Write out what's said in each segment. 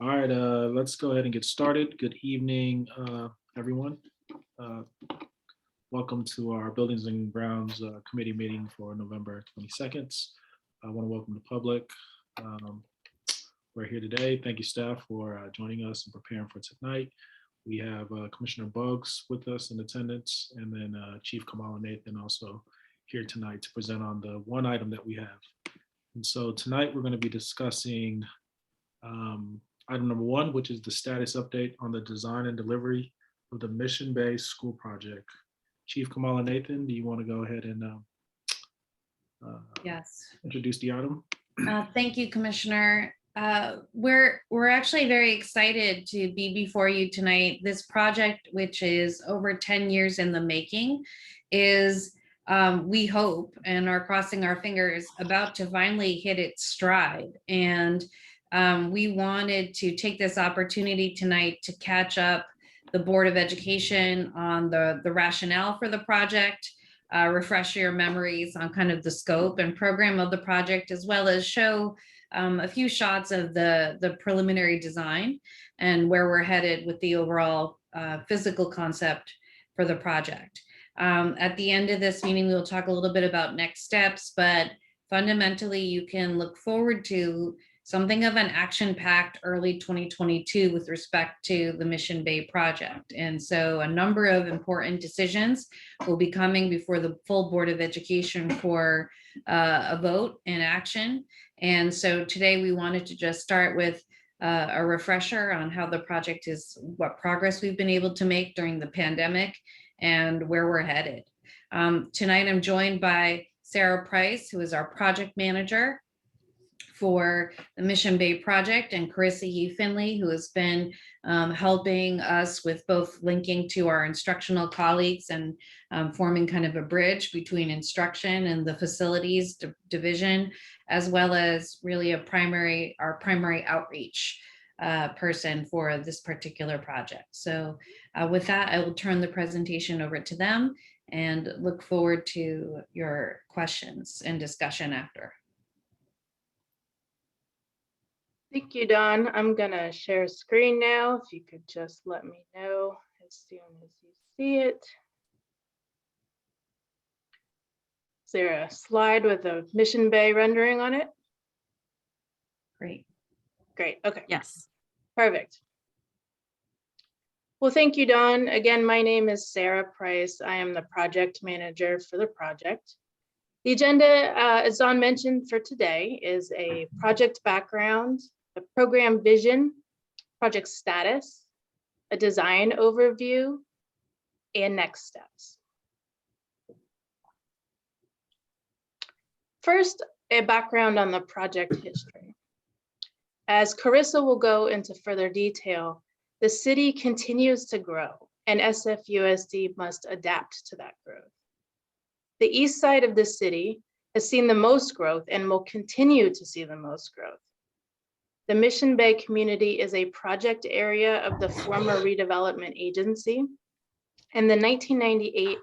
All right, let's go ahead and get started. Good evening, everyone. Uh, Welcome to our Buildings and Grounds Committee meeting for November 22nd. I want to welcome the public. We're here today. Thank you, staff, for joining us and preparing for tonight. We have Commissioner Buggs with us in attendance, and then Chief Kamala Nathan also here tonight to present on the one item that we have. And so tonight we're going to be discussing item number one, which is the status update on the design and delivery of the mission-based school project. Chief Kamala Nathan, do you want to go ahead and Yes. introduce the item? Thank you, Commissioner. We're actually very excited to be before you tonight. This project, which is over 10 years in the making, is we hope and are crossing our fingers about to finally hit its stride. And we wanted to take this opportunity tonight to catch up the Board of Education on the rationale for the project, refresh your memories on kind of the scope and program of the project, as well as show a few shots of the preliminary design and where we're headed with the overall physical concept for the project. At the end of this meeting, we'll talk a little bit about next steps, but fundamentally you can look forward to something of an action-packed early 2022 with respect to the Mission Bay project. And so a number of important decisions will be coming before the full Board of Education for a vote and action. And so today we wanted to just start with a refresher on how the project is, what progress we've been able to make during the pandemic and where we're headed. Tonight I'm joined by Sarah Price, who is our project manager for the Mission Bay project, and Carissa Yee Finley, who has been helping us with both linking to our instructional colleagues and forming kind of a bridge between instruction and the facilities division, as well as really our primary outreach person for this particular project. So with that, I will turn the presentation over to them and look forward to your questions and discussion after. Thank you, Dawn. I'm gonna share screen now. If you could just let me know as soon as you see it. Is there a slide with a Mission Bay rendering on it? Great. Great, okay. Yes. Perfect. Well, thank you, Dawn. Again, my name is Sarah Price. I am the project manager for the project. The agenda, as Dawn mentioned for today, is a project background, a program vision, project status, a design overview, and next steps. First, a background on the project history. As Carissa will go into further detail, the city continues to grow and SFUSD must adapt to that growth. The east side of the city has seen the most growth and will continue to see the most growth. The Mission Bay community is a project area of the former redevelopment agency, and the 1998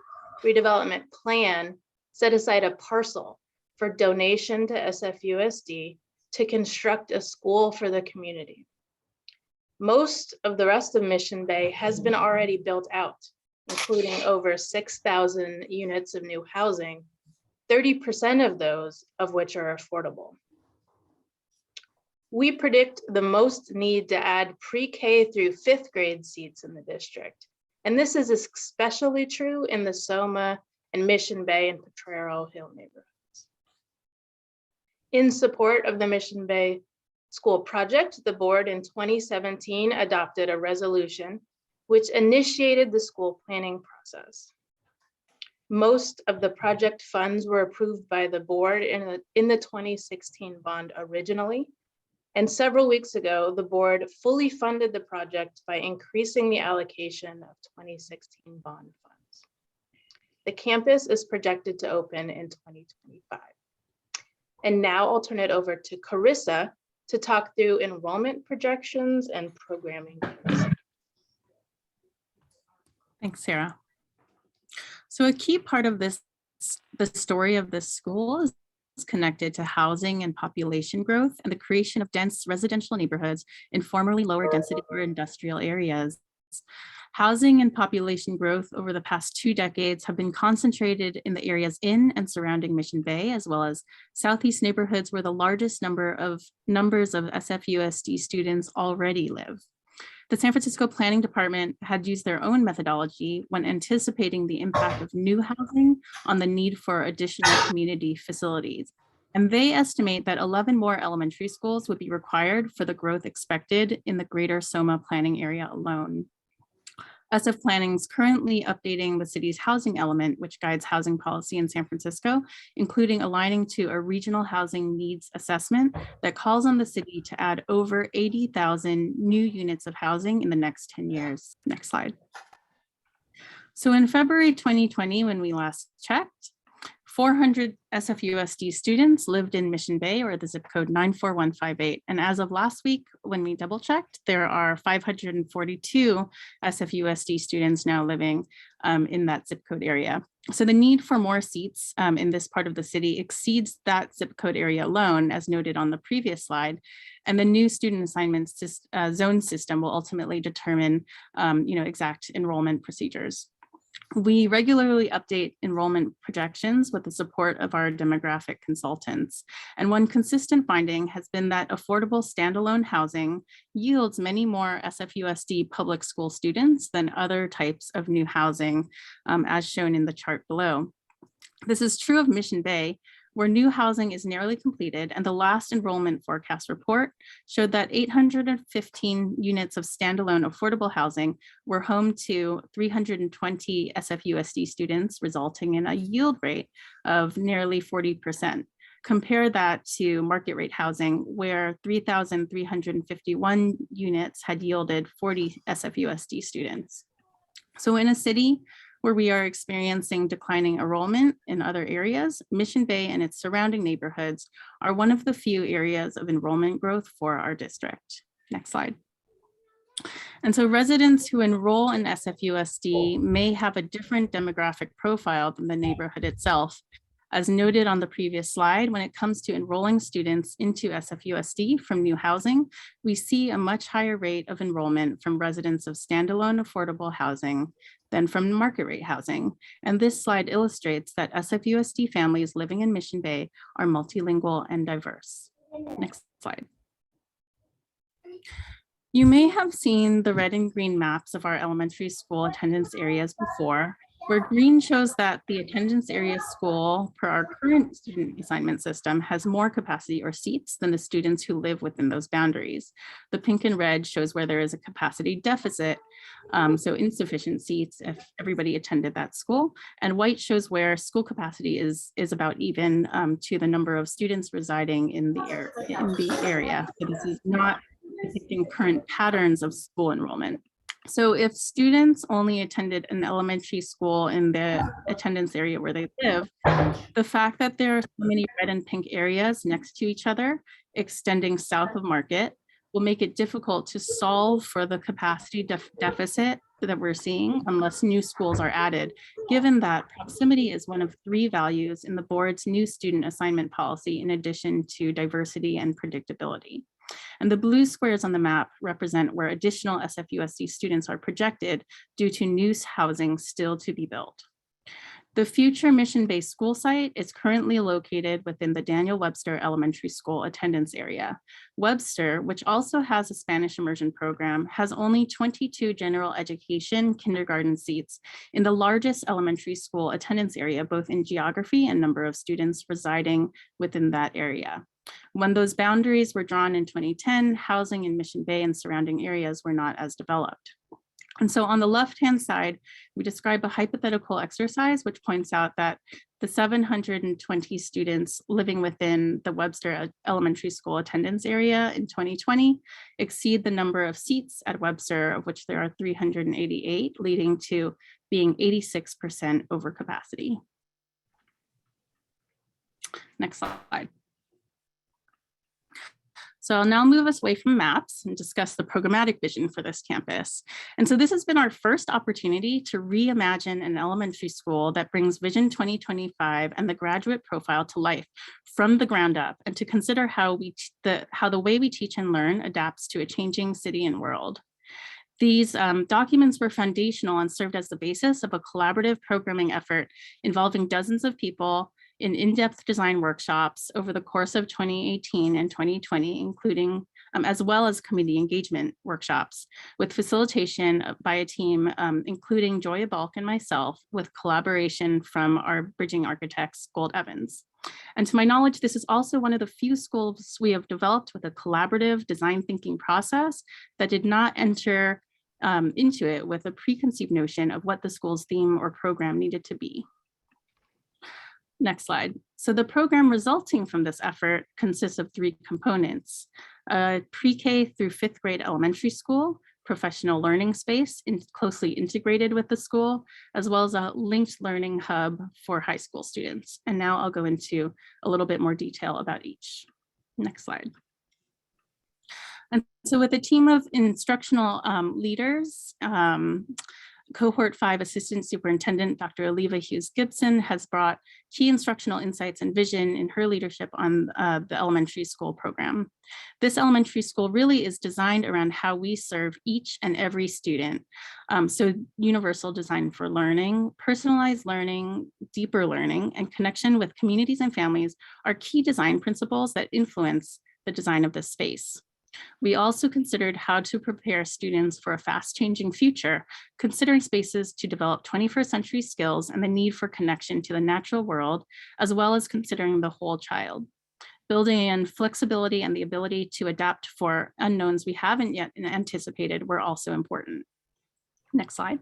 redevelopment plan set aside a parcel for donation to SFUSD to construct a school for the community. Most of the rest of Mission Bay has been already built out, including over 6,000 units of new housing, 30% of those of which are affordable. We predict the most need to add pre-K through 5th grade seats in the district. And this is especially true in the Soma and Mission Bay and Potrero Hill neighborhoods. In support of the Mission Bay school project, the board in 2017 adopted a resolution which initiated the school planning process. Most of the project funds were approved by the board in the 2016 bond originally. And several weeks ago, the board fully funded the project by increasing the allocation of 2016 bond funds. The campus is projected to open in 2025. And now I'll turn it over to Carissa to talk through enrollment projections and programming. Thanks, Sarah. So a key part of the story of this school is connected to housing and population growth and the creation of dense residential neighborhoods in formerly lower density or industrial areas. Housing and population growth over the past 2 decades have been concentrated in the areas in and surrounding Mission Bay, as well as Southeast neighborhoods where the largest numbers of SFUSD students already live. The San Francisco Planning Department had used their own methodology when anticipating the impact of new housing on the need for additional community facilities. And they estimate that 11 more elementary schools would be required for the growth expected in the greater Soma planning area alone. SF Planning is currently updating the city's housing element, which guides housing policy in San Francisco, including aligning to a regional housing needs assessment that calls on the city to add over 80,000 new units of housing in the next 10 years. Next slide. So in February 2020, when we last checked, 400 SFUSD students lived in Mission Bay, or the zip code 94158. And as of last week, when we double checked, there are 542 SFUSD students now living in that zip code area. So the need for more seats in this part of the city exceeds that zip code area alone, as noted on the previous slide. And the new student assignment zone system will ultimately determine exact enrollment procedures. We regularly update enrollment projections with the support of our demographic consultants. And one consistent finding has been that affordable standalone housing yields many more SFUSD public school students than other types of new housing, as shown in the chart below. This is true of Mission Bay, where new housing is nearly completed, and the last enrollment forecast report showed that 815 units of standalone affordable housing were home to 320 SFUSD students, resulting in a yield rate of nearly 40%. Compare that to market rate housing, where 3,351 units had yielded 40 SFUSD students. So in a city where we are experiencing declining enrollment in other areas, Mission Bay and its surrounding neighborhoods are one of the few areas of enrollment growth for our district. Next slide. And so residents who enroll in SFUSD may have a different demographic profile than the neighborhood itself. As noted on the previous slide, when it comes to enrolling students into SFUSD from new housing, we see a much higher rate of enrollment from residents of standalone affordable housing than from market rate housing. And this slide illustrates that SFUSD families living in Mission Bay are multilingual and diverse. Next slide. You may have seen the red and green maps of our elementary school attendance areas before, where green shows that the attendance area school per our current student assignment system has more capacity or seats than the students who live within those boundaries. The pink and red shows where there is a capacity deficit, so insufficient seats if everybody attended that school, and white shows where school capacity is about even to the number of students residing in the area. So this is not depicting current patterns of school enrollment. So if students only attended an elementary school in the attendance area where they live, the fact that there are so many red and pink areas next to each other, extending south of Market, will make it difficult to solve for the capacity deficit that we're seeing unless new schools are added, given that proximity is one of 3 values in the board's new student assignment policy, in addition to diversity and predictability. And the blue squares on the map represent where additional SFUSD students are projected due to new housing still to be built. The future mission-based school site is currently located within the Daniel Webster Elementary School attendance area. Webster, which also has a Spanish immersion program, has only 22 general education kindergarten seats in the largest elementary school attendance area, both in geography and number of students residing within that area. When those boundaries were drawn in 2010, housing in Mission Bay and surrounding areas were not as developed. And so on the left-hand side, we describe a hypothetical exercise which points out that the 720 students living within the Webster Elementary School attendance area in 2020 exceed the number of seats at Webster, of which there are 388, leading to being 86% over capacity. Next slide. So I'll now move us away from maps and discuss the programmatic vision for this campus. And so this has been our first opportunity to reimagine an elementary school that brings Vision 2025 and the graduate profile to life from the ground up, and to consider how the way we teach and learn adapts to a changing city and world. These documents were foundational and served as the basis of a collaborative programming effort involving dozens of people in in-depth design workshops over the course of 2018 and 2020, including as well as community engagement workshops with facilitation by a team, including Joya Balk and myself, with collaboration from our bridging architects, Gold Evans. And to my knowledge, this is also one of the few schools we have developed with a collaborative design thinking process that did not enter into it with a preconceived notion of what the school's theme or program needed to be. Next slide. So the program resulting from this effort consists of 3 components: pre-K through 5th grade elementary school, professional learning space closely integrated with the school, as well as a linked learning hub for high school students. And now I'll go into a little bit more detail about each. Next slide. And so with a team of instructional leaders, Cohort 5 Assistant Superintendent, Dr. Aliva Hughes-Gibson, has brought key instructional insights and vision in her leadership on the elementary school program. This elementary school really is designed around how we serve each and every student. So universal design for learning, personalized learning, deeper learning, and connection with communities and families are key design principles that influence the design of this space. We also considered how to prepare students for a fast-changing future, considering spaces to develop 21st century skills and the need for connection to the natural world, as well as considering the whole child. Building in flexibility and the ability to adapt for unknowns we haven't yet anticipated were also important. Next slide.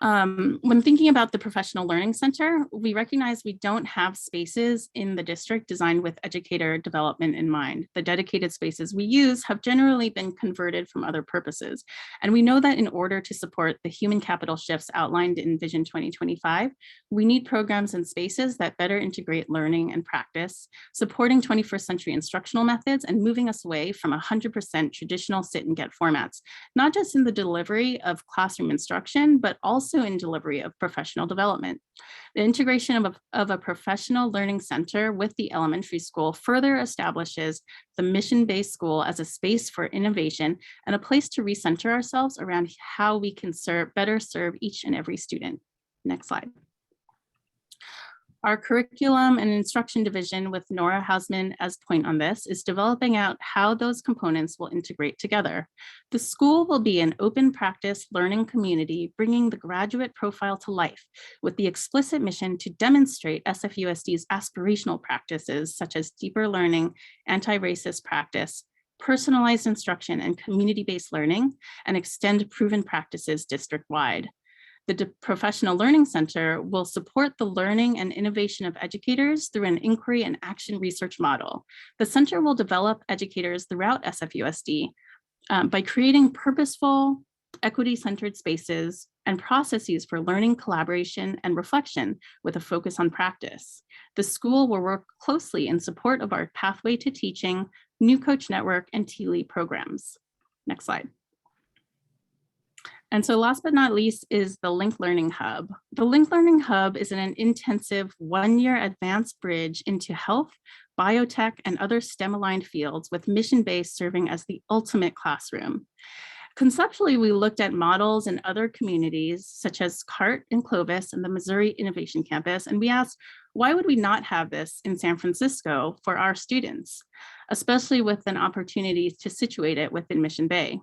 When thinking about the Professional Learning Center, we recognize we don't have spaces in the district designed with educator development in mind. The dedicated spaces we use have generally been converted from other purposes. And we know that in order to support the human capital shifts outlined in Vision 2025, we need programs and spaces that better integrate learning and practice, supporting 21st century instructional methods and moving us away from 100% traditional sit and get formats, not just in the delivery of classroom instruction, but also in delivery of professional development. The integration of a professional learning center with the elementary school further establishes the mission-based school as a space for innovation and a place to recenter ourselves around how we can better serve each and every student. Next slide. Our curriculum and instruction division, with Nora Hausman as point on this, is developing out how those components will integrate together. The school will be an open practice learning community, bringing the graduate profile to life with the explicit mission to demonstrate SFUSD's aspirational practices, such as deeper learning, anti-racist practice, personalized instruction, and community-based learning, and extend proven practices district-wide. The Professional Learning Center will support the learning and innovation of educators through an inquiry and action research model. The center will develop educators throughout SFUSD by creating purposeful, equity-centered spaces and processes for learning, collaboration, and reflection with a focus on practice. The school will work closely in support of our Pathway to Teaching, New Coach Network, and TLE programs. Next slide. And so last but not least is the Linked Learning Hub. The Linked Learning Hub is an intensive one-year advanced bridge into health, biotech, and other STEM-aligned fields, with mission-based serving as the ultimate classroom. Conceptually, we looked at models in other communities, such as CART in Clovis and the Missouri Innovation Campus, and we asked, why would we not have this in San Francisco for our students, especially with an opportunity to situate it within Mission Bay?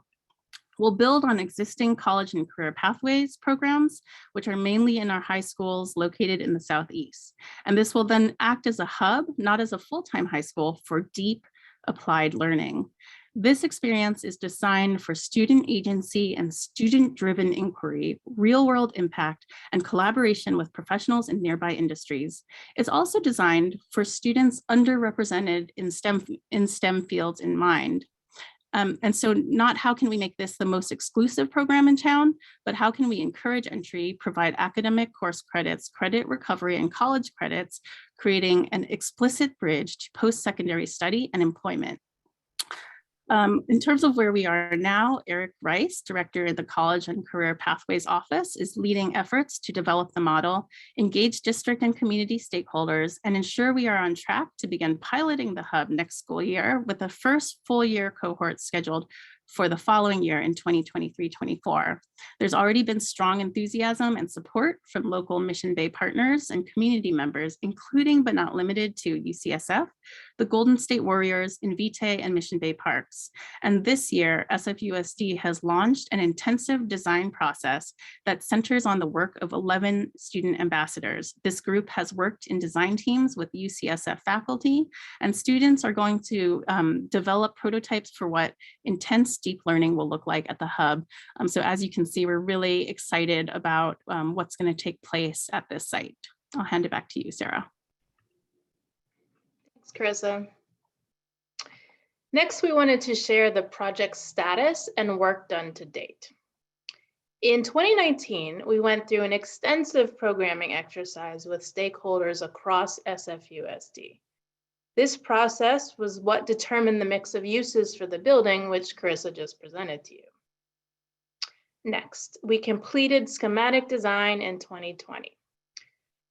We'll build on existing college and career pathways programs, which are mainly in our high schools located in the Southeast. And this will then act as a hub, not as a full-time high school, for deep applied learning. This experience is designed for student agency and student-driven inquiry, real-world impact, and collaboration with professionals in nearby industries. It's also designed for students underrepresented in STEM fields in mind. And so not how can we make this the most exclusive program in town, but how can we encourage entry, provide academic course credits, credit recovery, and college credits, creating an explicit bridge to post-secondary study and employment. In terms of where we are now, Eric Rice, director of the College and Career Pathways Office, is leading efforts to develop the model, engage district and community stakeholders, and ensure we are on track to begin piloting the hub next school year with the first full year cohort scheduled for the following year in 2023-24. There's already been strong enthusiasm and support from local Mission Bay partners and community members, including but not limited to UCSF, the Golden State Warriors, Invitae, and Mission Bay Parks. And this year, SFUSD has launched an intensive design process that centers on the work of 11 student ambassadors. This group has worked in design teams with UCSF faculty, and students are going to develop prototypes for what intense deep learning will look like at the hub. So as you can see, we're really excited about what's going to take place at this site. I'll hand it back to you, Sarah. Thanks, Carissa. Next, we wanted to share the project's status and work done to date. In 2019, we went through an extensive programming exercise with stakeholders across SFUSD. This process was what determined the mix of uses for the building, which Carissa just presented to you. Next, we completed schematic design in 2020.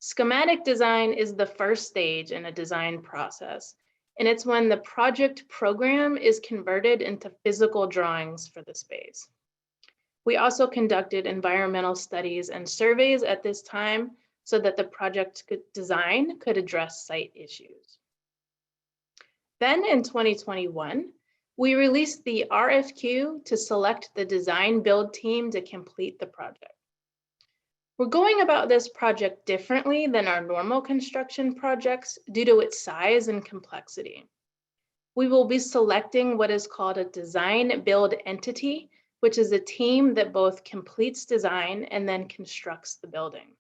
Schematic design is the first stage in a design process, and it's when the project program is converted into physical drawings for the space. We also conducted environmental studies and surveys at this time so that the project design could address site issues. Then in 2021, we released the RFQ to select the design build team to complete the project. We're going about this project differently than our normal construction projects due to its size and complexity. We will be selecting what is called a design build entity, which is a team that both completes design and then constructs the building.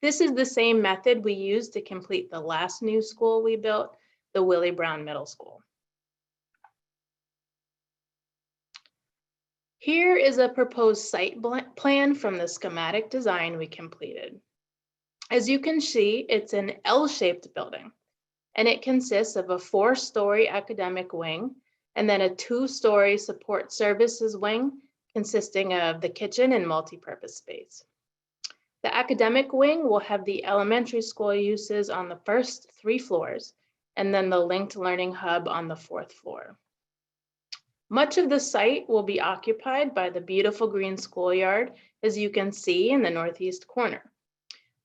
This is the same method we used to complete the last new school we built, the Willie Brown Middle School. Here is a proposed site plan from the schematic design we completed. As you can see, it's an L-shaped building, and it consists of a 4-story academic wing and then a 2-story support services wing consisting of the kitchen and multi-purpose space. The academic wing will have the elementary school uses on the first 3 floors, and then the linked learning hub on the 4th floor. Much of the site will be occupied by the beautiful green schoolyard, as you can see in the northeast corner.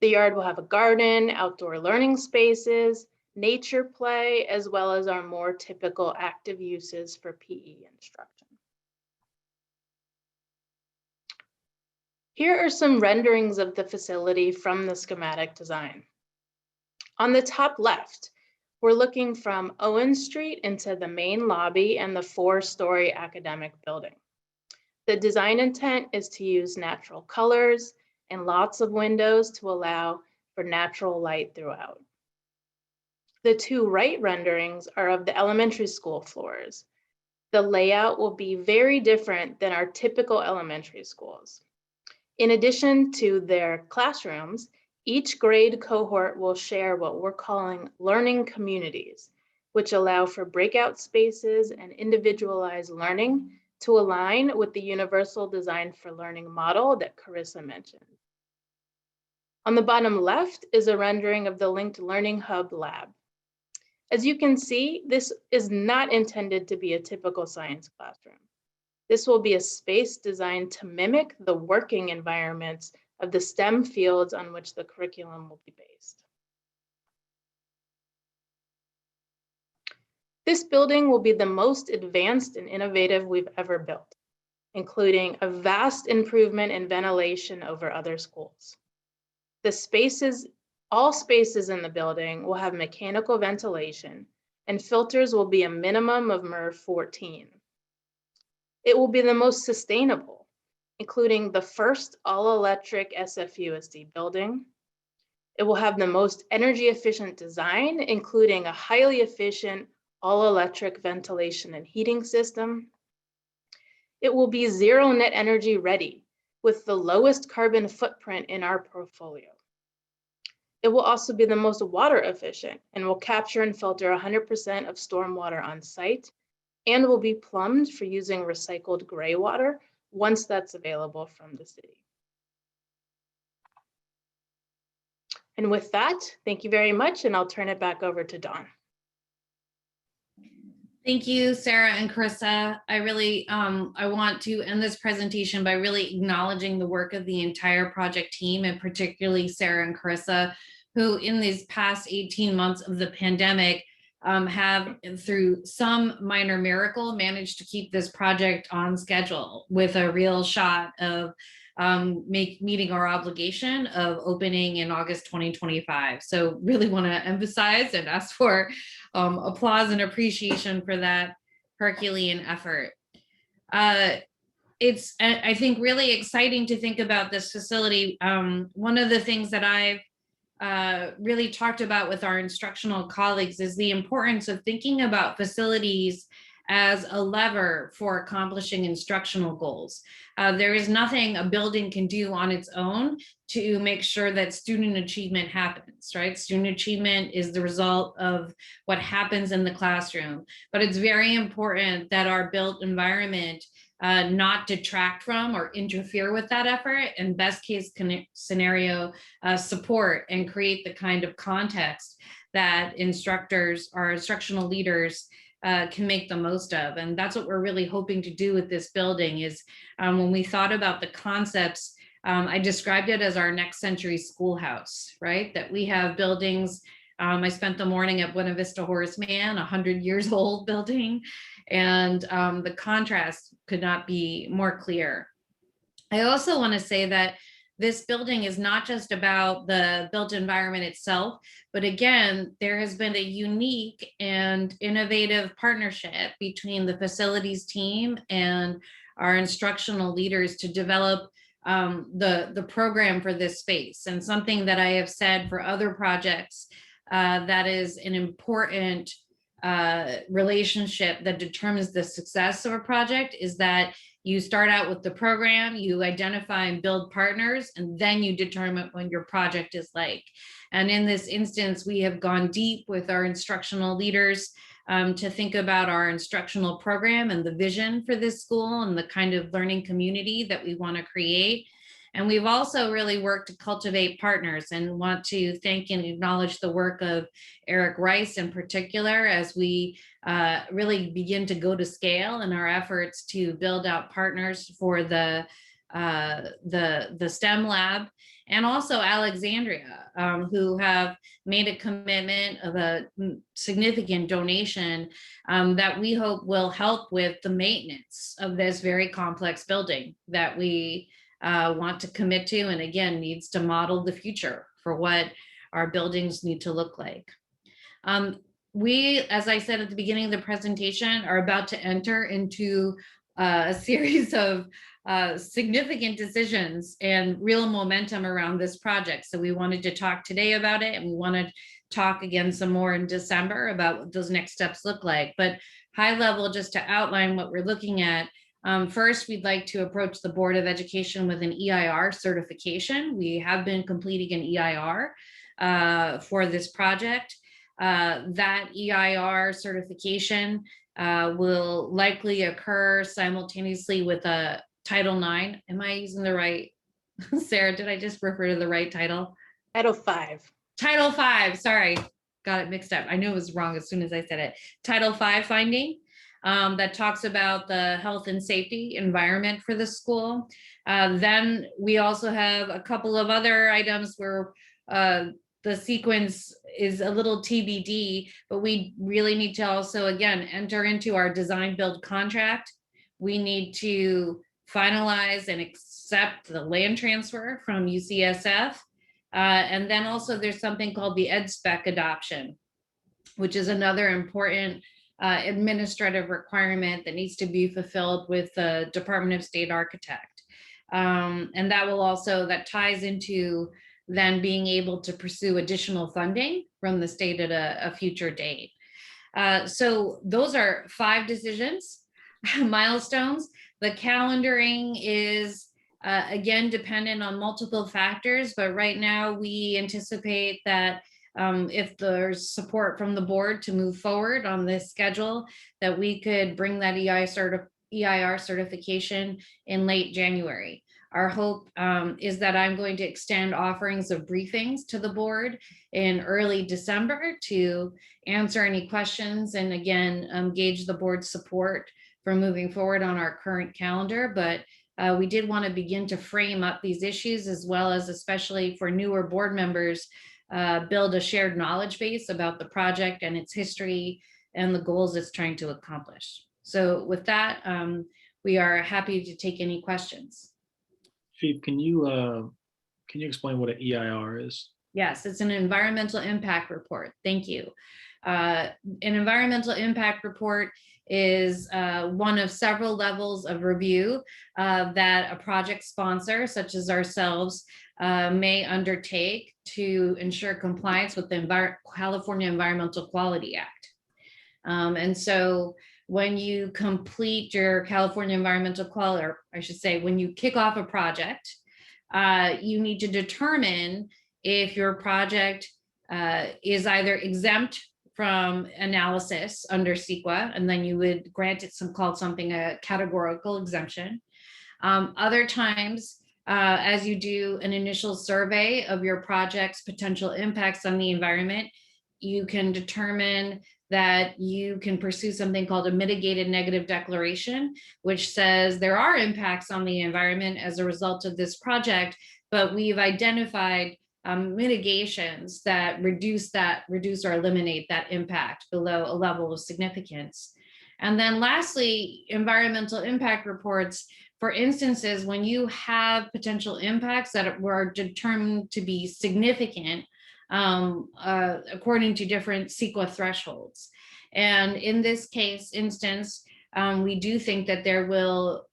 The yard will have a garden, outdoor learning spaces, nature play, as well as our more typical active uses for PE instruction. Here are some renderings of the facility from the schematic design. On the top left, we're looking from Owen Street into the main lobby and the 4-story academic building. The design intent is to use natural colors and lots of windows to allow for natural light throughout. The 2 right renderings are of the elementary school floors. The layout will be very different than our typical elementary schools. In addition to their classrooms, each grade cohort will share what we're calling learning communities, which allow for breakout spaces and individualized learning to align with the universal design for learning model that Carissa mentioned. On the bottom left is a rendering of the linked learning hub lab. As you can see, this is not intended to be a typical science classroom. This will be a space designed to mimic the working environments of the STEM fields on which the curriculum will be based. This building will be the most advanced and innovative we've ever built, including a vast improvement in ventilation over other schools. All spaces in the building will have mechanical ventilation, and filters will be a minimum of MERV 14. It will be the most sustainable, including the first all-electric SFUSD building. It will have the most energy efficient design, including a highly efficient all-electric ventilation and heating system. It will be zero net energy ready with the lowest carbon footprint in our portfolio. It will also be the most water efficient and will capture and filter 100% of stormwater on site and will be plumbed for using recycled gray water once that's available from the city. And with that, thank you very much, and I'll turn it back over to Dawn. Thank you, Sarah and Carissa. I really, I want to end this presentation by really acknowledging the work of the entire project team, and particularly Sarah and Carissa, who in these past 18 months of the pandemic have, through some minor miracle, managed to keep this project on schedule with a real shot of meeting our obligation of opening in August 2025. So really want to emphasize and ask for applause and appreciation for that Herculean effort. It's, I think, really exciting to think about this facility. One of the things that I've really talked about with our instructional colleagues is the importance of thinking about facilities as a lever for accomplishing instructional goals. There is nothing a building can do on its own to make sure that student achievement happens, right? Student achievement is the result of what happens in the classroom, but it's very important that our built environment not detract from or interfere with that effort, and best case scenario, support and create the kind of context that instructors or instructional leaders can make the most of. And that's what we're really hoping to do with this building is when we thought about the concepts, I described it as our next century schoolhouse, right? That we have buildings. I spent the morning at Buena Vista Horace Mann, 100 years old building, and the contrast could not be more clear. I also want to say that this building is not just about the built environment itself, but again, there has been a unique and innovative partnership between the facilities team and our instructional leaders to develop the program for this space. And something that I have said for other projects that is an important relationship that determines the success of a project is that you start out with the program, you identify and build partners, and then you determine what your project is like. And in this instance, we have gone deep with our instructional leaders to think about our instructional program and the vision for this school and the kind of learning community that we want to create. And we've also really worked to cultivate partners, and want to thank and acknowledge the work of Eric Rice in particular as we really begin to go to scale in our efforts to build out partners for the STEM lab, and also Alexandria, who have made a commitment of a significant donation that we hope will help with the maintenance of this very complex building that we want to commit to, and again, needs to model the future for what our buildings need to look like. We, as I said at the beginning of the presentation, are about to enter into a series of significant decisions and real momentum around this project. So we wanted to talk today about it, and we want to talk again some more in December about what those next steps look like. But high level, just to outline what we're looking at, first, we'd like to approach the Board of Education with an EIR certification. We have been completing an EIR for this project. That EIR certification will likely occur simultaneously with a Title IX. Am I using the right, Sarah, did I just refer to the right title? Title V. Title V, sorry, got it mixed up. I knew it was wrong as soon as I said it. Title V finding that talks about the health and safety environment for the school. Then we also have a couple of other items where the sequence is a little TBD, but we really need to also, again, enter into our design build contract. We need to finalize and accept the land transfer from UCSF. And then also there's something called the EdSpec adoption, which is another important administrative requirement that needs to be fulfilled with the Department of State architect. And that will also, that ties into then being able to pursue additional funding from the state at a future date. So those are 5 decisions, milestones. The calendaring is again dependent on multiple factors, but right now we anticipate that if there's support from the board to move forward on this schedule, that we could bring that EIR certification in late January. Our hope is that I'm going to extend offerings of briefings to the board in early December to answer any questions and again, gauge the board's support for moving forward on our current calendar. But we did want to begin to frame up these issues, as well as, especially for newer board members, build a shared knowledge base about the project and its history and the goals it's trying to accomplish. So with that, we are happy to take any questions. Chief, can you explain what an EIR is? Yes, it's an environmental impact report. Thank you. An environmental impact report is one of several levels of review that a project sponsor, such as ourselves, may undertake to ensure compliance with the California Environmental Quality Act. And so when you complete your California Environmental Quality, or I should say, when you kick off a project, you need to determine if your project is either exempt from analysis under CEQA, and then you would grant it something a categorical exemption. Other times, as you do an initial survey of your project's potential impacts on the environment, you can determine that you can pursue something called a mitigated negative declaration, which says there are impacts on the environment as a result of this project, but we've identified mitigations that reduce or eliminate that impact below a level of significance. And then lastly, environmental impact reports for instances when you have potential impacts that were determined to be significant according to different CEQA thresholds. And in this instance, we do think that there will,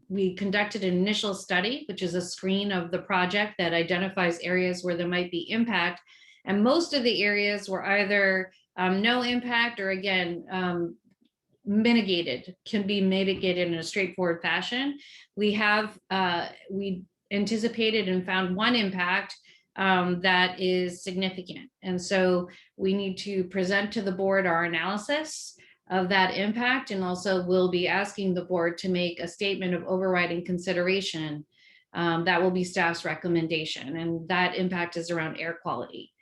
we conducted an initial study, which is a screen of the project that identifies areas where there might be impact. And most of the areas were either no impact or again, can be mitigated in a straightforward fashion. We anticipated and found one impact that is significant. And so we need to present to the board our analysis of that impact, and also we'll be asking the board to make a statement of overriding consideration that will be staff's recommendation, and that impact is around air quality.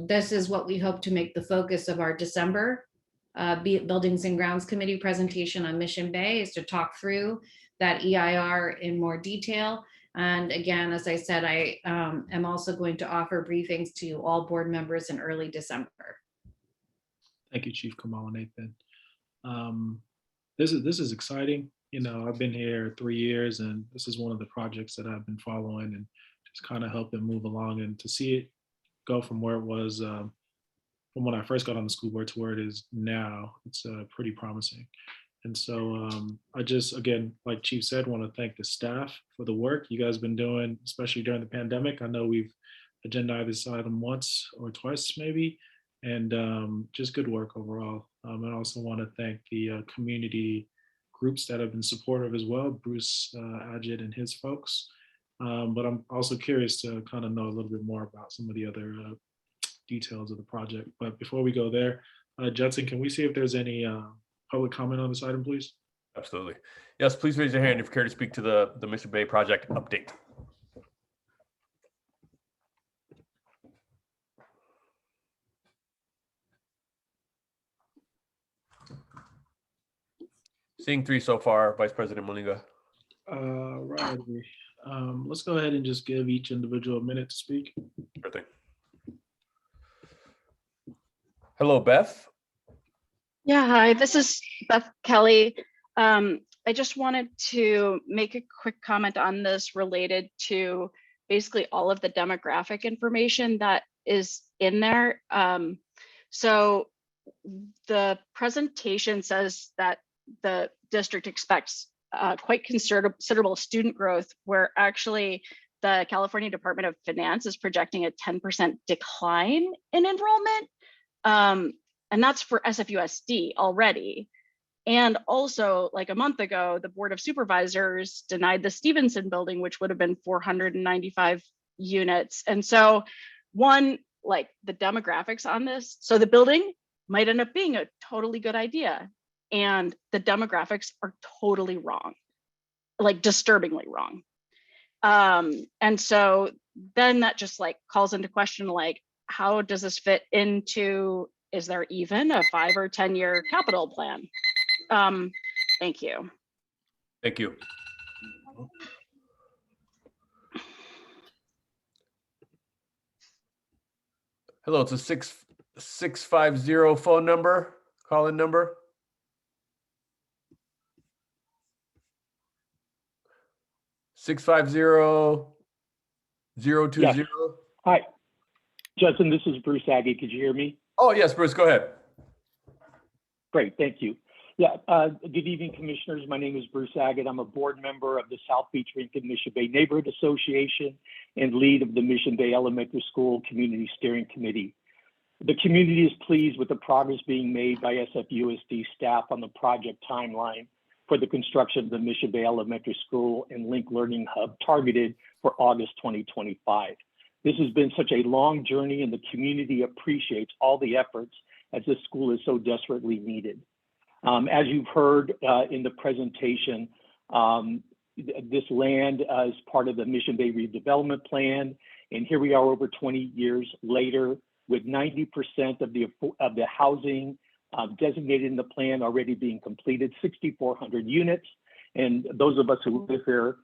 This is what we hope to make the focus of our December Buildings and Grounds Committee presentation on Mission Bay, is to talk through that EIR in more detail. And again, as I said, I am also going to offer briefings to all board members in early December. Thank you, Chief Kamala Nathan. This is exciting. You know, I've been here 3 years, and this is one of the projects that I've been following and just kind of helping move along, and to see it go from where it was from when I first got on the school board to where it is now, it's pretty promising. And so I just, again, like Chief said, want to thank the staff for the work you guys have been doing, especially during the pandemic. I know we've agendized this item once or twice maybe, and just good work overall. I also want to thank the community groups that have been supportive as well, Bruce, Agate, and his folks. But I'm also curious to kind of know a little bit more about some of the other details of the project. But before we go there, Judson, can we see if there's any public comment on this item, please? Absolutely. Yes, please raise your hand if you care to speak to the Mission Bay project update. Seeing 3 so far, Vice President Molinga. Right. Let's go ahead and just give each individual a minute to speak. Sure thing. Hello, Beth. Yeah, hi, this is Beth Kelly. I just wanted to make a quick comment on this related to basically all of the demographic information that is in there. So the presentation says that the district expects quite considerable student growth, where actually the California Department of Finance is projecting a 10% decline in enrollment. And that's for SFUSD already. And also, like a month ago, the Board of Supervisors denied the Stevenson building, which would have been 495 units. And so one, like the demographics on this, so the building might end up being a totally good idea. And the demographics are totally wrong, like disturbingly wrong. And so then that just like calls into question, like, how does this fit into, is there even a 5 or 10 year capital plan? Thank you. Thank you. Hello, it's a 650 phone number, call-in number. 650-020. Yes. Hi, Justin, this is Bruce Agate. Could you hear me? Oh, yes, Bruce, go ahead. Great, thank you. Yeah, good evening, commissioners. My name is Bruce Agate. I'm a board member of the South Beach Rincon Mission Bay Neighborhood Association and lead of the Mission Bay Elementary School Community Steering Committee. The community is pleased with the progress being made by SFUSD staff on the project timeline for the construction of the Mission Bay Elementary School and Link Learning Hub targeted for August 2025. This has been such a long journey and the community appreciates all the efforts as this school is so desperately needed. As you've heard in the presentation, this land is part of the Mission Bay redevelopment plan. And here we are over 20 years later with 90% of the housing designated in the plan already being completed, 6,400 units. And those of us who live here,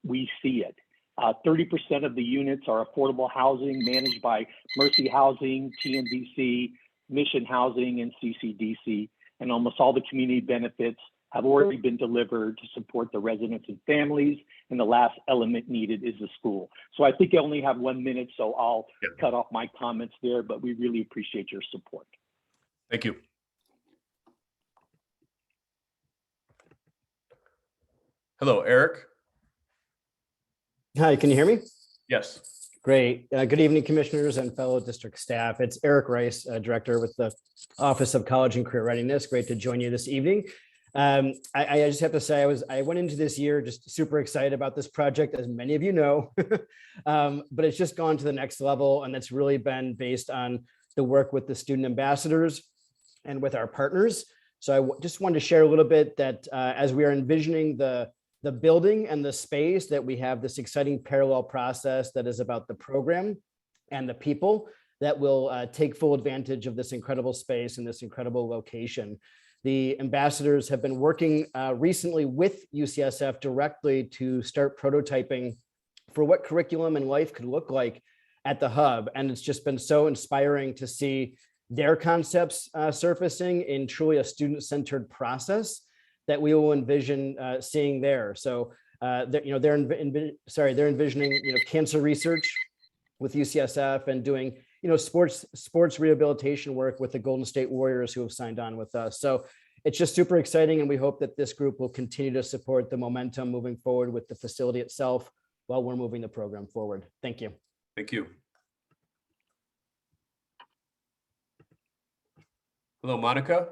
we see it. 30% of the units are affordable housing managed by Mercy Housing, TNDC, Mission Housing, and CCDC. And almost all the community benefits have already been delivered to support the residents and families. And the last element needed is the school. So I think I only have 1 minute, so I'll cut off my comments there, but we really appreciate your support. Thank you. Hello, Eric. Hi, can you hear me? Yes. Great. Good evening, commissioners and fellow district staff. It's Eric Rice, director with the Office of College and Career Readiness. Great to join you this evening. I just have to say, I went into this year just super excited about this project, as many of you know, but it's just gone to the next level, and that's really been based on the work with the student ambassadors and with our partners. So I just wanted to share a little bit that as we are envisioning the building and the space, that we have this exciting parallel process that is about the program and the people that will take full advantage of this incredible space and this incredible location. The ambassadors have been working recently with UCSF directly to start prototyping for what curriculum and life could look like at the hub. And it's just been so inspiring to see their concepts surfacing in truly a student-centered process that we will envision seeing there. So they're envisioning cancer research with UCSF and doing sports rehabilitation work with the Golden State Warriors who have signed on with us. So it's just super exciting, and we hope that this group will continue to support the momentum moving forward with the facility itself while we're moving the program forward. Thank you. Thank you. Hello, Monica.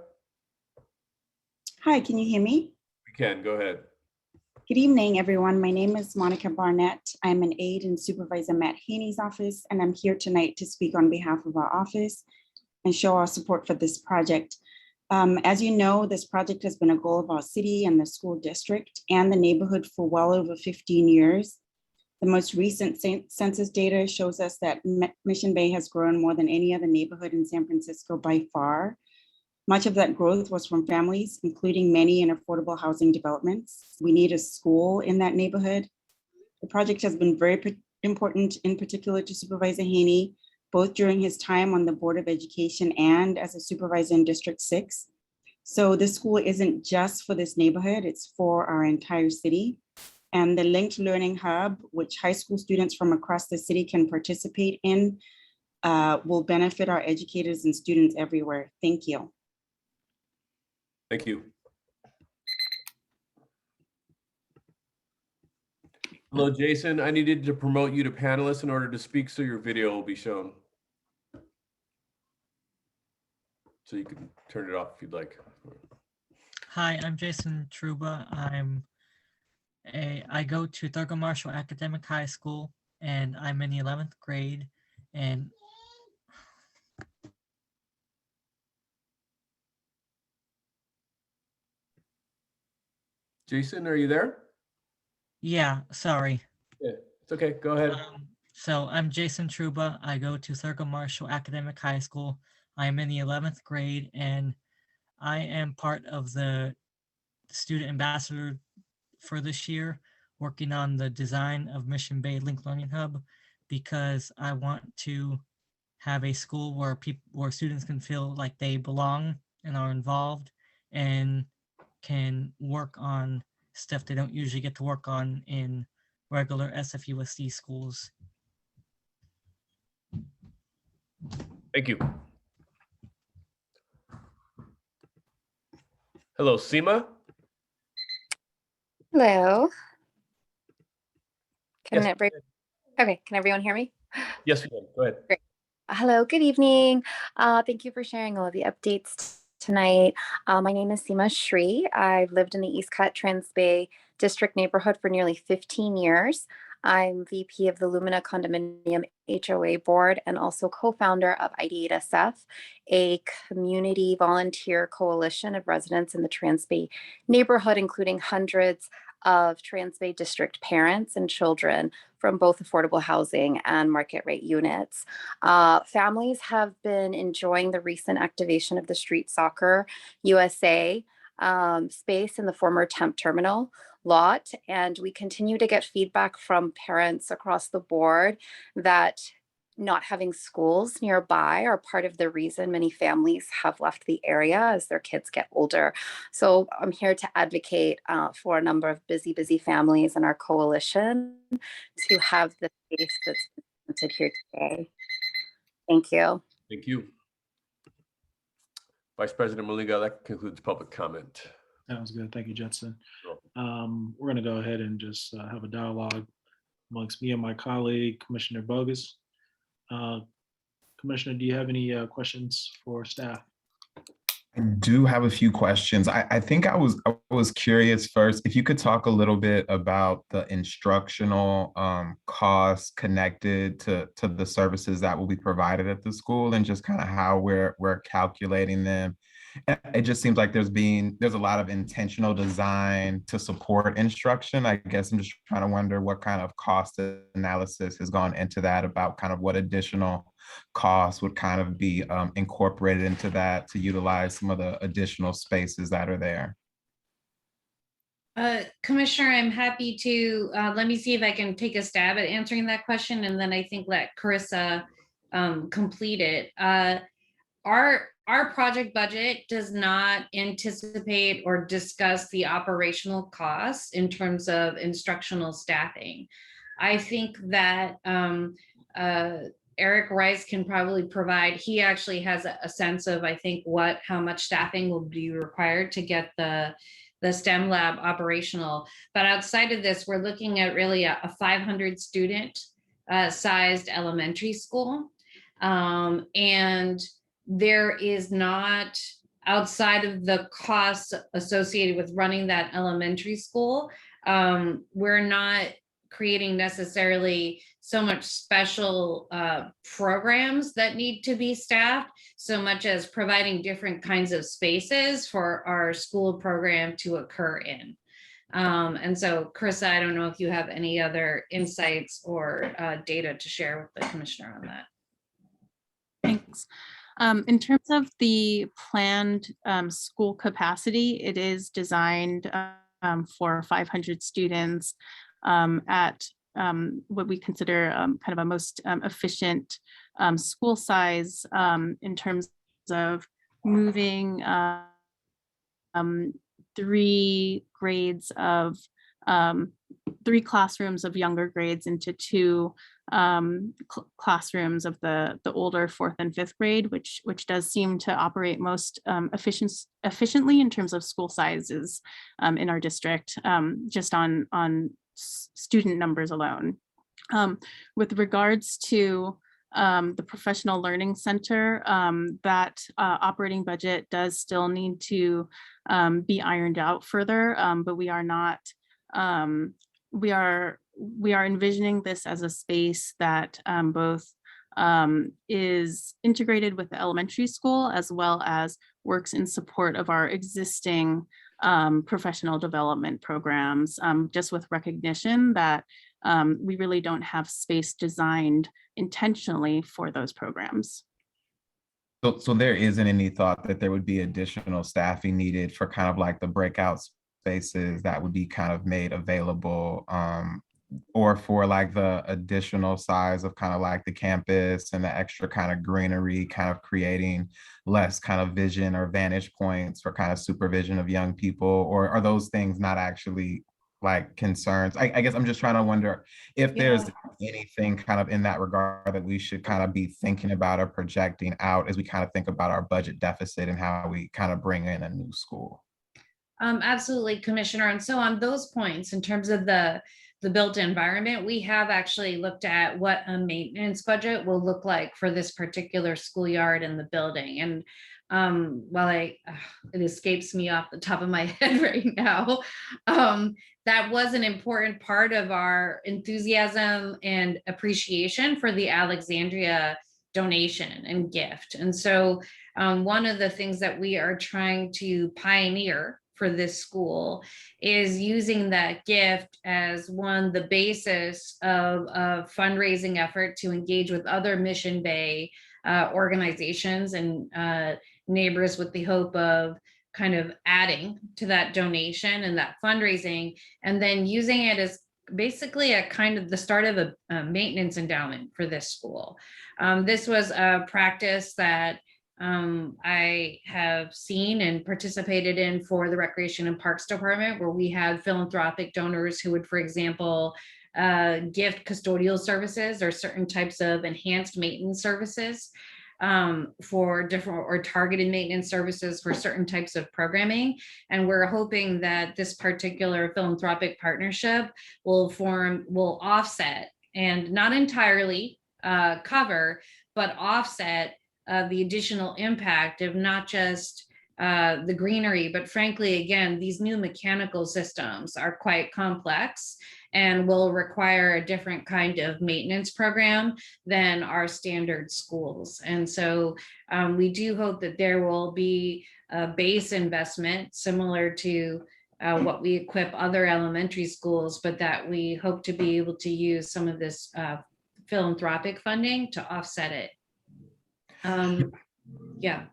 Hi, can you hear me? We can, go ahead. Good evening, everyone. My name is Monica Barnett. I'm an aide in Supervisor Matt Haney's office, and I'm here tonight to speak on behalf of our office and show our support for this project. As you know, this project has been a goal of our city and the school district and the neighborhood for well over 15 years. The most recent census data shows us that Mission Bay has grown more than any other neighborhood in San Francisco by far. Much of that growth was from families, including many in affordable housing developments. We need a school in that neighborhood. The project has been very important, in particular to Supervisor Haney, both during his time on the Board of Education and as a supervisor in District 6. So this school isn't just for this neighborhood, it's for our entire city. And the Linked Learning Hub, which high school students from across the city can participate in, will benefit our educators and students everywhere. Thank you. Thank you. Hello, Jason. I needed to promote you to panelist in order to speak, so your video will be shown. So you can turn it off if you'd like. Hi, I'm Jason Trouba. I go to Thurgood Marshall Academic High School, and I'm in the 11th grade. And Jason, are you there? yeah, sorry. Yeah, it's okay. Go ahead. So I'm Jason Trouba. I go to Thurgood Marshall Academic High School. I'm in the 11th grade, and I am part of the student ambassador for this year, working on the design of Mission Bay Link Learning Hub, because I want to have a school where students can feel like they belong and are involved and can work on stuff they don't usually get to work on in regular SFUSD schools. Thank you. Hello, Seema. Hello. Can Yes, okay, can everyone hear me? yes, we can. Go ahead. Great. Hello, good evening. Thank you for sharing all of the updates tonight. My name is Somashree. I've lived in the East Cut Trans Bay District neighborhood for nearly 15 years. I'm VP of the Lumina Condominium HOA Board and also co-founder of ID8SF, a community volunteer coalition of residents in the Trans Bay neighborhood, including hundreds of Trans Bay District parents and children from both affordable housing and market rate units. Families have been enjoying the recent activation of the Street Soccer USA space in the former temp terminal lot. And we continue to get feedback from parents across the board that not having schools nearby are part of the reason many families have left the area as their kids get older. So I'm here to advocate for a number of busy families in our coalition to have the space that's presented here today. Thank you. Thank you. Vice President Maliga, that concludes public comment. Sounds good. Thank you, Jetson. Sure. We're going to go ahead and just have a dialogue amongst me and my colleague, Commissioner Bogus. Commissioner, do you have any questions for staff? I do have a few questions. I think I was curious first, if you could talk a little bit about the instructional costs connected to the services that will be provided at the school and just kind of how we're calculating them. And it just seems like there's a lot of intentional design to support instruction. I guess I'm just trying to wonder what kind of cost analysis has gone into that, about kind of what additional costs would kind of be incorporated into that to utilize some of the additional spaces that are there. Commissioner, I'm happy to, let me see if I can take a stab at answering that question, and then I think let Carissa complete it. Our project budget does not anticipate or discuss the operational costs in terms of instructional staffing. I think that Eric Rice can probably provide, he actually has a sense of, I think, how much staffing will be required to get the STEM lab operational. But outside of this, we're looking at really a 500 student sized elementary school. And there is not, outside of the costs associated with running that elementary school, we're not creating necessarily so much special programs that need to be staffed, so much as providing different kinds of spaces for our school program to occur in. And so, Carissa, I don't know if you have any other insights or data to share with the commissioner on that. Thanks. In terms of the planned school capacity, it is designed for 500 students at what we consider kind of a most efficient school size in terms of moving 3 classrooms of younger grades into 2 classrooms of the older 4th and 5th grade, which does seem to operate most efficiently in terms of school sizes in our district, just on student numbers alone. With regards to the Professional Learning Center, that operating budget does still need to be ironed out further, but we are not, we are envisioning this as a space that both is integrated with the elementary school as well as works in support of our existing professional development programs, just with recognition that we really don't have space designed intentionally for those programs. So there isn't any thought that there would be additional staffing needed for kind of like the breakout spaces that would be kind of made available, or for like the additional size of kind of like the campus and the extra kind of greenery, kind of creating less kind of vision or vantage points for kind of supervision of young people? Or are those things not actually like concerns? I guess I'm just trying to wonder if there's anything kind of in that regard that we should kind of be thinking about or projecting out as we kind of think about our budget deficit and how we kind of bring in a new school. Absolutely, Commissioner. And so on those points, in terms of the built environment, we have actually looked at what a maintenance budget will look like for this particular schoolyard and the building. And while it escapes me off the top of my head right now, that was an important part of our enthusiasm and appreciation for the Alexandria donation and gift. And so one of the things that we are trying to pioneer for this school is using that gift as the basis of a fundraising effort to engage with other Mission Bay organizations and neighbors, with the hope of kind of adding to that donation and that fundraising, and then using it as basically a kind of the start of a maintenance endowment for this school. This was a practice that I have seen and participated in for the Recreation and Parks Department, where we had philanthropic donors who would, for example, gift custodial services or certain types of enhanced maintenance services for different or targeted maintenance services for certain types of programming. And we're hoping that this particular philanthropic partnership will offset and not entirely cover, but offset the additional impact of not just the greenery, but frankly, again, these new mechanical systems are quite complex and will require a different kind of maintenance program than our standard schools. And so we do hope that there will be a base investment similar to what we equip other elementary schools, but that we hope to be able to use some of this philanthropic funding to offset it. Yeah.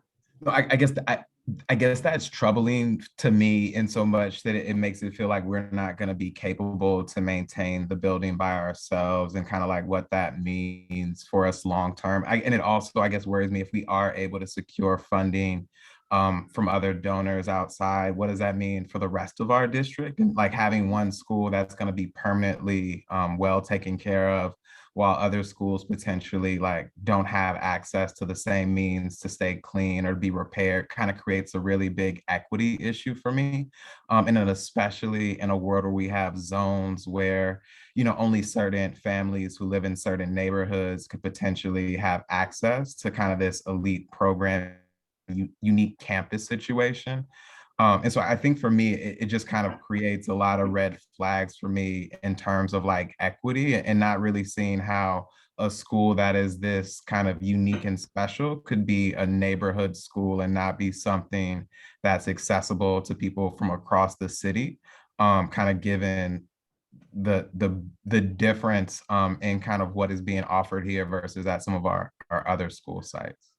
I guess that's troubling to me in so much that it makes it feel like we're not going to be capable to maintain the building by ourselves, and kind of like what that means for us long term. And it also, I guess, worries me if we are able to secure funding from other donors outside. What does that mean for the rest of our district? And like having one school that's going to be permanently well taken care of, while other schools potentially like don't have access to the same means to stay clean or be repaired, kind of creates a really big equity issue for me. And then especially in a world where we have zones where, you know, only certain families who live in certain neighborhoods could potentially have access to kind of this elite program, unique campus situation. And so I think for me, it just kind of creates a lot of red flags for me in terms of like equity, and not really seeing how a school that is this kind of unique and special could be a neighborhood school and not be something that's accessible to people from across the city, kind of given the difference in kind of what is being offered here versus at some of our other school sites.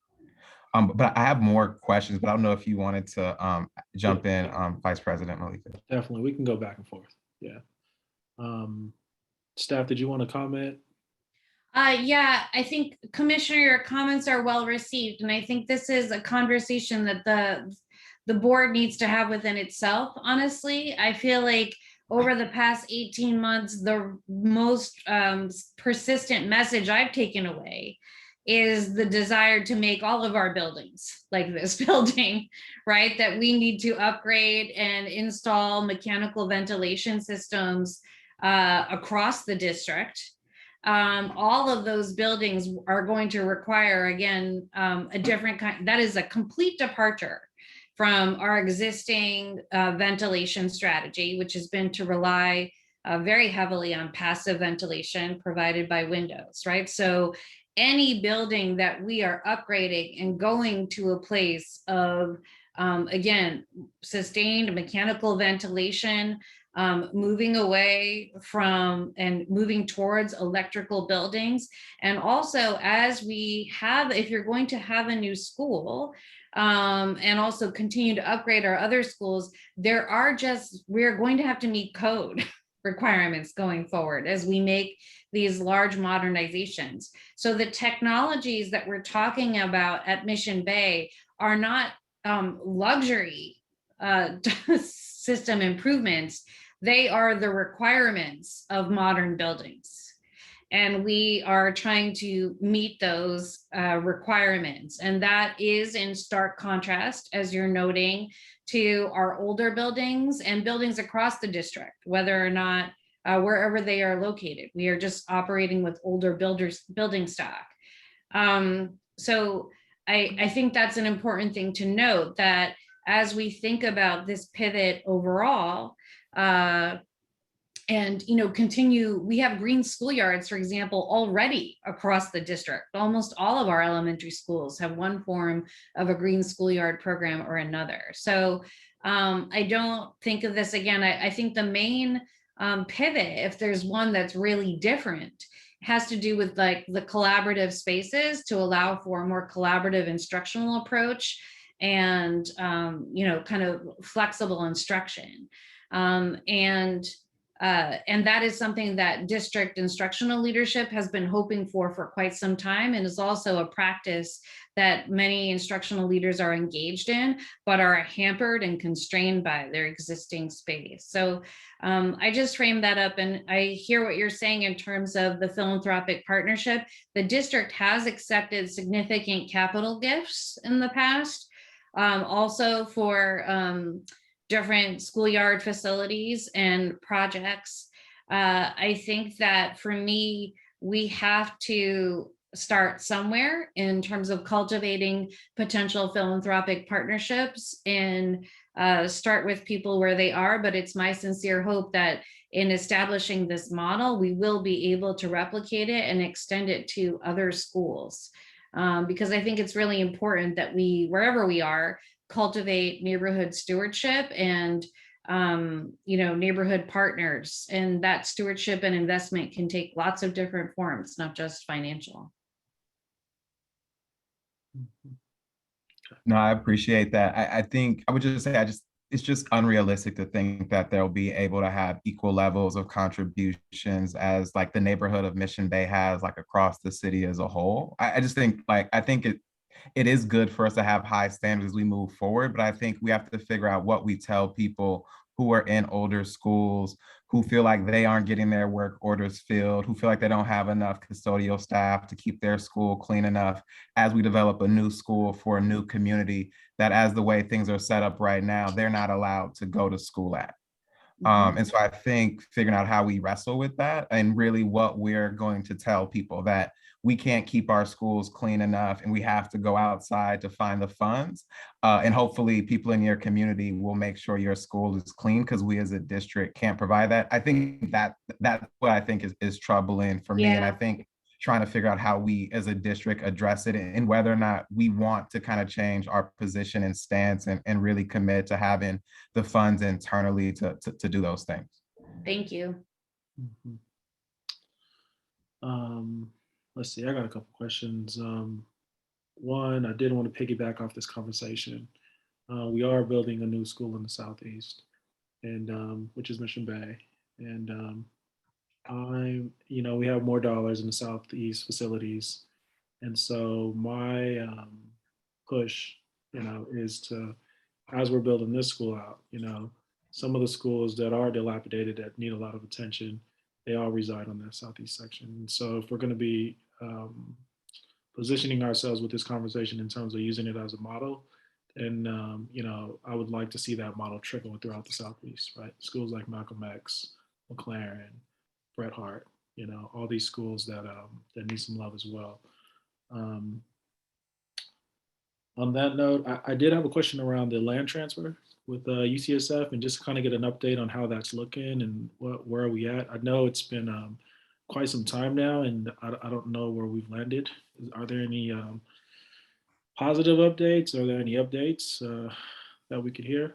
But I have more questions, but I don't know if you wanted to jump in, Vice President Malika. Definitely, we can go back and forth. Yeah. Staff, did you want to comment? Yeah, I think, Commissioner, your comments are well received. And I think this is a conversation that the board needs to have within itself. Honestly, I feel like over the past 18 months, the most persistent message I've taken away is the desire to make all of our buildings like this building, right? That we need to upgrade and install mechanical ventilation systems across the district. all of those buildings are going to require, again, a different kind, that is a complete departure from our existing ventilation strategy, which has been to rely very heavily on passive ventilation provided by windows, right? So any building that we are upgrading and going to a place of, again, sustained mechanical ventilation, moving away from and moving towards electrical buildings. And also, as we have, if you're going to have a new school, and also continue to upgrade our other schools, we're going to have to meet code requirements going forward as we make these large modernizations. So the technologies that we're talking about at Mission Bay are not luxury system improvements. They are the requirements of modern buildings. And we are trying to meet those requirements. And that is in stark contrast, as you're noting, to our older buildings and buildings across the district, whether or not wherever they are located. We are just operating with older building stock. So I think that's an important thing to note, that as we think about this pivot overall, and continue, we have green schoolyards, for example, already across the district. Almost all of our elementary schools have one form of a green schoolyard program or another. So I don't think of this, again, I think the main pivot, if there's one that's really different, has to do with like the collaborative spaces to allow for a more collaborative instructional approach and kind of flexible instruction. And that is something that district instructional leadership has been hoping for quite some time, and is also a practice that many instructional leaders are engaged in, but are hampered and constrained by their existing space. So I just framed that up, and I hear what you're saying in terms of the philanthropic partnership. The district has accepted significant capital gifts in the past, also for different schoolyard facilities and projects. I think that for me, we have to start somewhere in terms of cultivating potential philanthropic partnerships, and start with people where they are. But it's my sincere hope that in establishing this model, we will be able to replicate it and extend it to other schools. Because I think it's really important that we, wherever we are, cultivate neighborhood stewardship and neighborhood partners, and that stewardship and investment can take lots of different forms, not just financial. No, I appreciate that. I think I would just say it's just unrealistic to think that they'll be able to have equal levels of contributions as like the neighborhood of Mission Bay has, like across the city as a whole. I just think it is good for us to have high standards as we move forward, but I think we have to figure out what we tell people who are in older schools, who feel like they aren't getting their work orders filled, who feel like they don't have enough custodial staff to keep their school clean enough, as we develop a new school for a new community, that as the way things are set up right now, they're not allowed to go to school at. And so I think figuring out how we wrestle with that, and really what we're going to tell people, that we can't keep our schools clean enough and we have to go outside to find the funds. And hopefully people in your community will make sure your school is clean, because we as a district can't provide that. I think that's what I think is troubling for me. And I think trying to figure out how we as a district address it, and whether or not we want to kind of change our position and stance and really commit to having the funds internally to do those things. Thank you. Let's see, I got a couple questions. One, I did want to piggyback off this conversation. We are building a new school in the Southeast, and which is Mission Bay. And we have more dollars in the Southeast facilities. And so my push, is to, as we're building this school out, some of the schools that are dilapidated, that need a lot of attention, they all reside on that Southeast section. And so if we're going to be positioning ourselves with this conversation in terms of using it as a model, and I would like to see that model trickle throughout the Southeast, right? Schools like Malcolm X, McLaren, Bret Hart, you know, all these schools that that need some love as well. Um, on that note, I did have a question around the land transfer with UCSF, and just kind of get an update on how that's looking and where are we at. I know it's been quite some time now, and I don't know where we've landed. Are there any positive updates? Are there any updates that we could hear?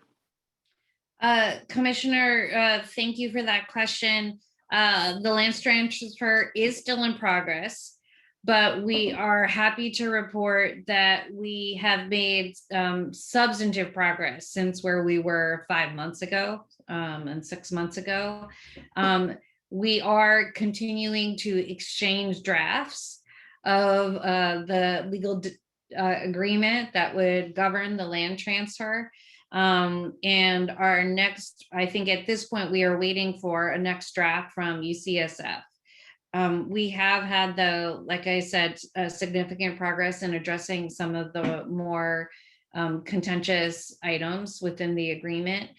Commissioner, thank you for that question. The land transfer is still in progress, but we are happy to report that we have made substantive progress since where we were 5 months ago and 6 months ago. We are continuing to exchange drafts of the legal agreement that would govern the land transfer. And our next, I think at this point, we are waiting for a next draft from UCSF. We have had, though, like I said, significant progress in addressing some of the more contentious items within the agreement.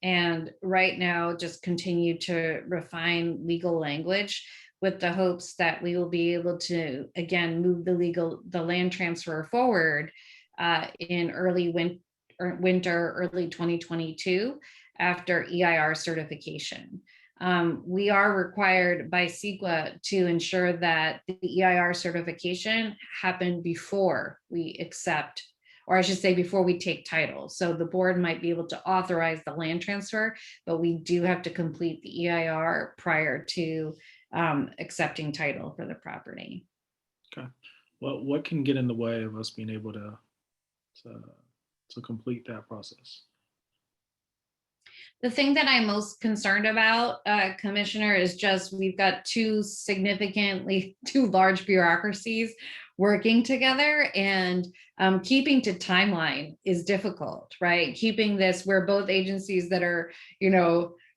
And right now, just continue to refine legal language with the hopes that we will be able to, again, move the land transfer forward in early winter, early 2022, after EIR certification. We are required by CEQA to ensure that the EIR certification happened before we accept, or I should say before we take title. So the board might be able to authorize the land transfer, but we do have to complete the EIR prior to accepting title for the property. Okay. Well, what can get in the way of us being able to complete that process? The thing that I'm most concerned about, Commissioner, is just we've got two large bureaucracies working together, and keeping to timeline is difficult, right? Keeping this, we're both agencies that are,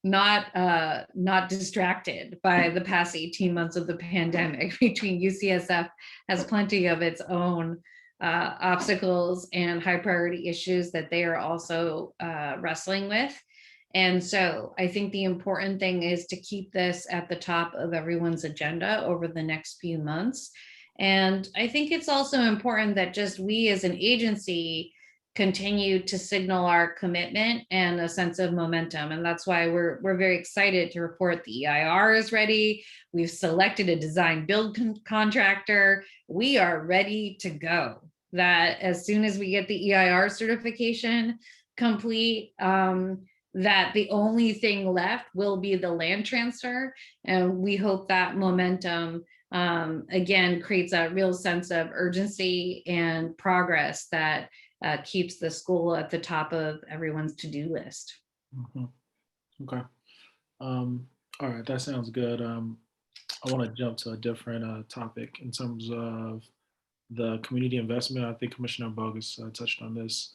not distracted by the past 18 months of the pandemic. Between UCSF has plenty of its own obstacles and high priority issues that they are also wrestling with. And so I think the important thing is to keep this at the top of everyone's agenda over the next few months. And I think it's also important that just we as an agency continue to signal our commitment and a sense of momentum. And that's why we're very excited to report the EIR is ready. We've selected a design build contractor. We are ready to go. That as soon as we get the EIR certification complete, that the only thing left will be the land transfer. And we hope that momentum, again, creates a real sense of urgency and progress that keeps the school at the top of everyone's to-do list. Mm-hmm. Okay. All right, that sounds good. I want to jump to a different topic in terms of the community investment. I think Commissioner Bogus touched on this.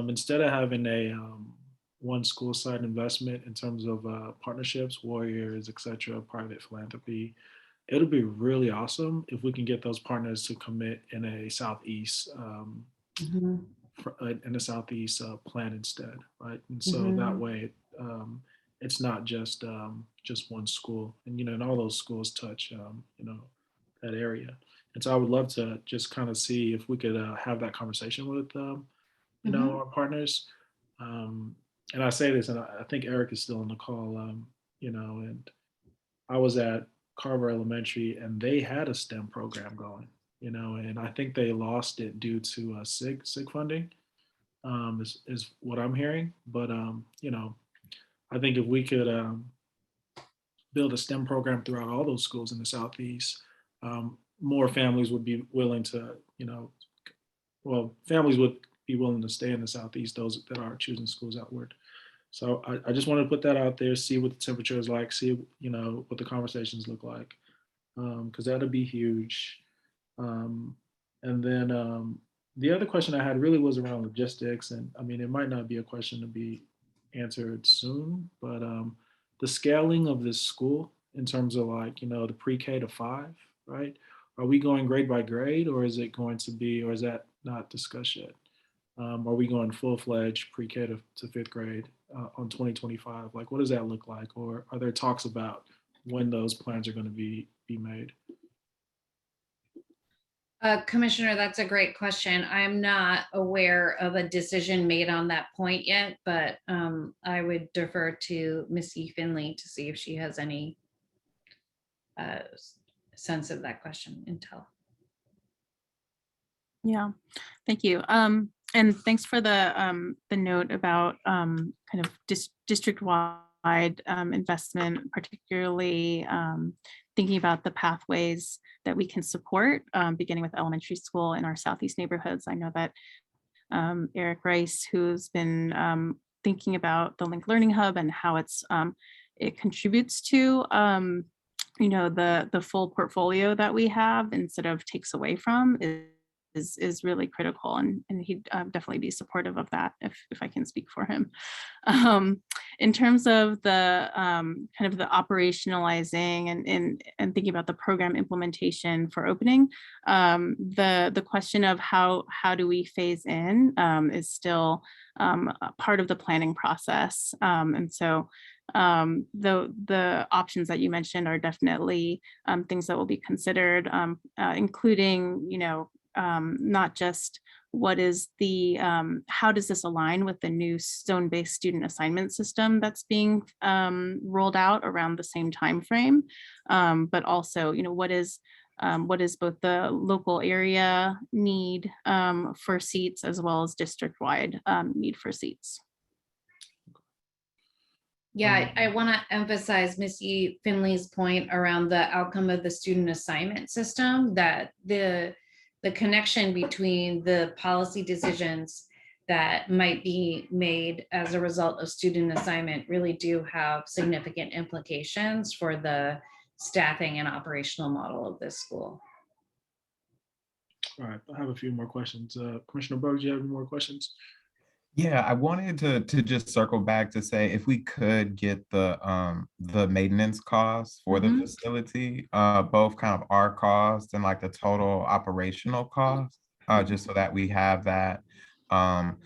Instead of having a one school side investment in terms of partnerships, warriors, etc., private philanthropy, it'll be really awesome if we can get those partners to commit in a Southeast plan instead, right? And so that way, it's not just one school, and and all those schools touch that area. And so I would love to just kind of see if we could have that conversation with our partners. And I say this, and I think Eric is still on the call, and I was at Carver Elementary, and they had a STEM program going, and I think they lost it due to SIG funding, is what I'm hearing. But, I think if we could build a STEM program throughout all those schools in the Southeast, more families would be willing to, families would be willing to stay in the Southeast, those that are choosing schools outward. So I just wanted to put that out there, see what the temperature is like, see, what the conversations look like, because that'll be huge. And then the other question I had really was around logistics. And I mean, it might not be a question to be answered soon, but the scaling of this school in terms of the pre-K to 5, right? Are we going grade by grade, or is it going to be, or is that not discussed yet? Are we going full-fledged pre-K to 5th grade on 2025? What does that look like? Or are there talks about when those plans are going to be made? Commissioner, that's a great question. I'm not aware of a decision made on that point yet, but I would defer to Ms. E. Finley to see if she has any sense of that question, intel. Yeah, thank you. And thanks for the note about kind of district-wide investment, particularly thinking about the pathways that we can support, beginning with elementary school in our Southeast neighborhoods. I know that Eric Rice, who's been thinking about the Link Learning Hub and how it contributes to the full portfolio that we have instead of takes away from, is really critical, and he'd definitely be supportive of that if I can speak for him. In terms of the kind of the operationalizing and thinking about the program implementation for opening, the question of how do we phase in is still part of the planning process, and so the options that you mentioned are definitely things that will be considered, including not just what is the how does this align with the new zone-based student assignment system that's being rolled out around the same time frame, but also what is both the local area need for seats as well as district-wide need for seats. Yeah, I want to emphasize Ms. E. Finley's point around the outcome of the student assignment system, that the connection between the policy decisions that might be made as a result of student assignment really do have significant implications for the staffing and operational model of this school. All right, I have a few more questions. Commissioner Burke, do you have any more questions? Yeah, I wanted to just circle back to say if we could get the maintenance costs for the facility, both kind of our cost and like the total operational cost, just so that we have that. And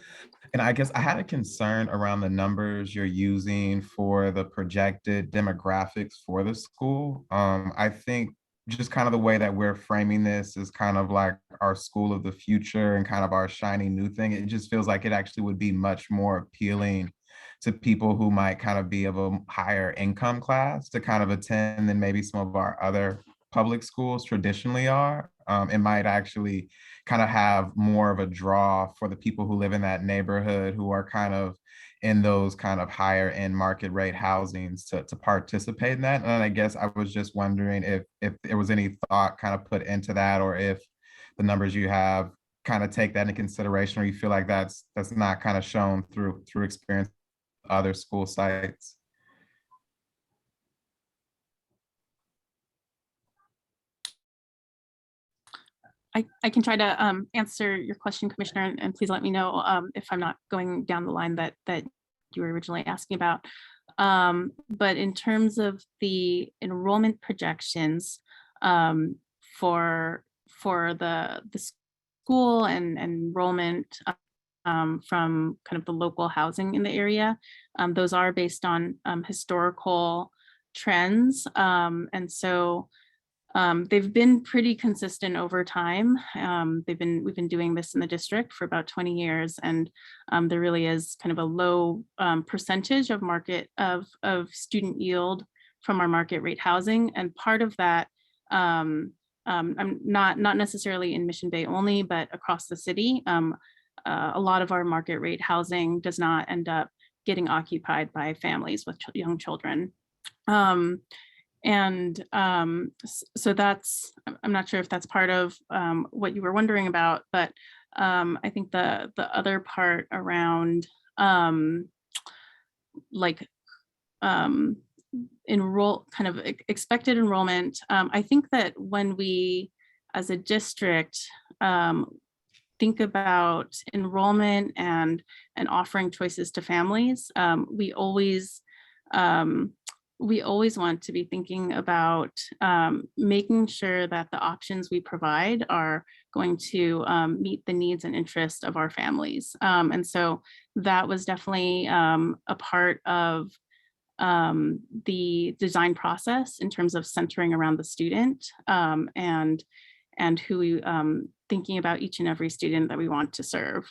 I guess I had a concern around the numbers you're using for the projected demographics for the school. I think just kind of the way that we're framing this is kind of like our school of the future and kind of our shiny new thing. It just feels like it actually would be much more appealing to people who might kind of be of a higher income class to kind of attend than maybe some of our other public schools traditionally are. It might actually kind of have more of a draw for the people who live in that neighborhood who are kind of in those kind of higher end market rate housings to participate in that. And I guess I was just wondering if there was any thought kind of put into that, or if the numbers you have kind of take that into consideration, or you feel like that's not kind of shown through experience with other school sites. I can try to answer your question, Commissioner, and please let me know if I'm not going down the line that you were originally asking about. But in terms of the enrollment projections for the school and enrollment from kind of the local housing in the area, those are based on historical trends, and so they've been pretty consistent over time. We've been doing this in the district for about 20 years, and there really is kind of a low percentage of student yield from our market rate housing. And part of that, I'm not necessarily in Mission Bay only, but across the city, a lot of our market rate housing does not end up getting occupied by families with young children. So that's, I'm not sure if that's part of what you were wondering about, but I think the other part around expected enrollment, I think that when we as a district think about enrollment and offering choices to families, we always want to be thinking about making sure that the options we provide are going to meet the needs and interests of our families. And so that was definitely a part of the design process in terms of centering around the student, and who we thinking about each and every student that we want to serve.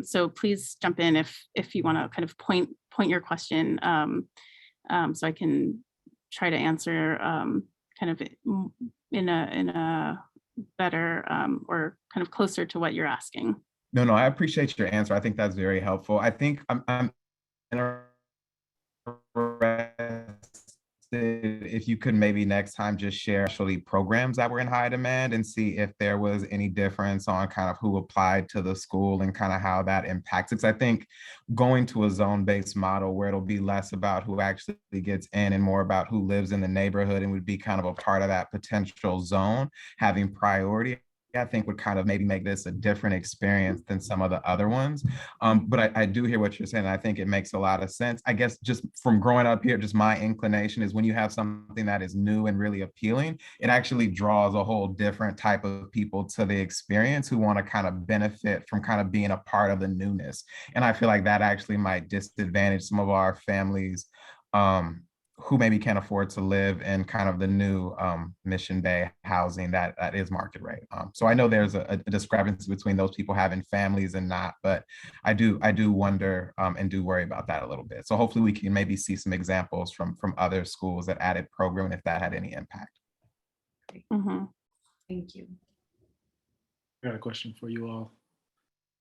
So please jump in if you want to kind of point your question, so I can try to answer kind of in a better or kind of closer to what you're asking. No, I appreciate your answer. I think that's very helpful. I think I'm interested if you could maybe next time just share actually programs that were in high demand and see if there was any difference on kind of who applied to the school and kind of how that impacts it. 'Cause I think going to a zone-based model where it'll be less about who actually gets in and more about who lives in the neighborhood and would be kind of a part of that potential zone, having priority, I think would kind of maybe make this a different experience than some of the other ones. But I do hear what you're saying. I think it makes a lot of sense. I guess just from growing up here, just my inclination is when you have something that is new and really appealing, it actually draws a whole different type of people to the experience who want to kind of benefit from kind of being a part of the newness. And I feel like that actually might disadvantage some of our families who maybe can't afford to live in kind of the new Mission Bay housing that is market rate. So I know there's a discrepancy between those people having families and not, but I do wonder and do worry about that a little bit. So hopefully we can maybe see some examples from other schools that added program if that had any impact. Thank you. I got a question for you all.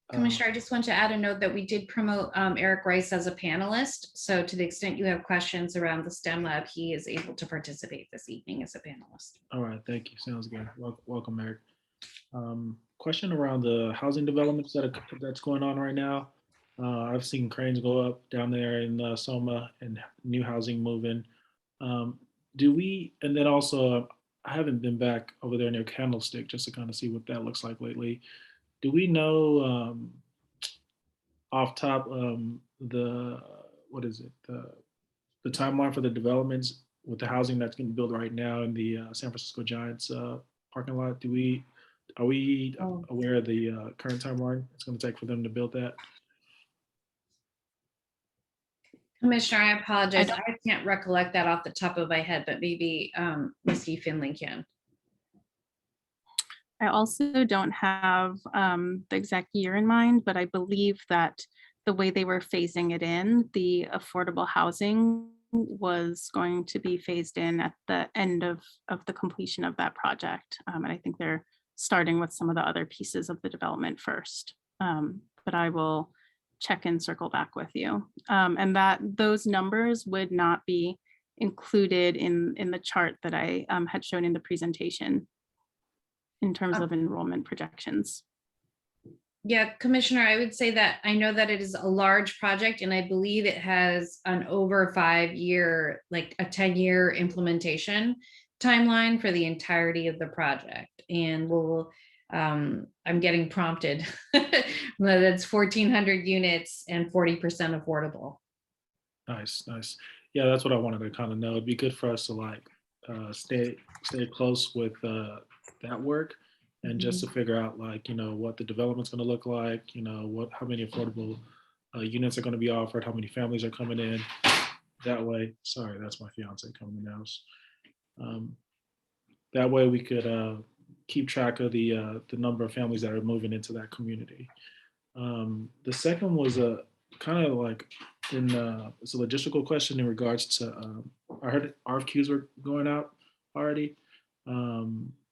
Commissioner, I just want to add a note that we did promote Eric Rice as a panelist. So to the extent you have questions around the STEM lab, he is able to participate this evening as a panelist. All right, thank you. Sounds good. Welcome, Eric. Question around the housing developments that's going on right now. I've seen cranes go up down there in Soma and new housing moving. And then also, I haven't been back over there near Candlestick just to kind of see what that looks like lately. Do we know off top the timeline for the developments with the housing that's getting built right now in the San Francisco Giants parking lot? Are we aware of the current timeline it's going to take for them to build that? Commissioner, I apologize. I can't recollect that off the top of my head, but maybe Ms. Finley can. I also don't have the exact year in mind, but I believe that the way they were phasing it in, the affordable housing was going to be phased in at the end of the completion of that project. And I think they're starting with some of the other pieces of the development first. But I will check and circle back with you. And that those numbers would not be included in the chart that I had shown in the presentation in terms of enrollment projections. Yeah, Commissioner, I would say that I know that it is a large project and I believe it has an over 5-year, like a 10-year implementation timeline for the entirety of the project. And I'm getting prompted that it's 1,400 units and 40% affordable. Nice. Yeah, that's what I wanted to kind of know. It'd be good for us to like stay close with that work and just to figure out like, what the development's going to look like, how many affordable units are going to be offered, how many families are coming in that way. Sorry, that's my fiance coming in the house. That way we could keep track of the number of families that are moving into that community. The second was a kind of like it's a logistical question in regards to, I heard RFQs were going out already.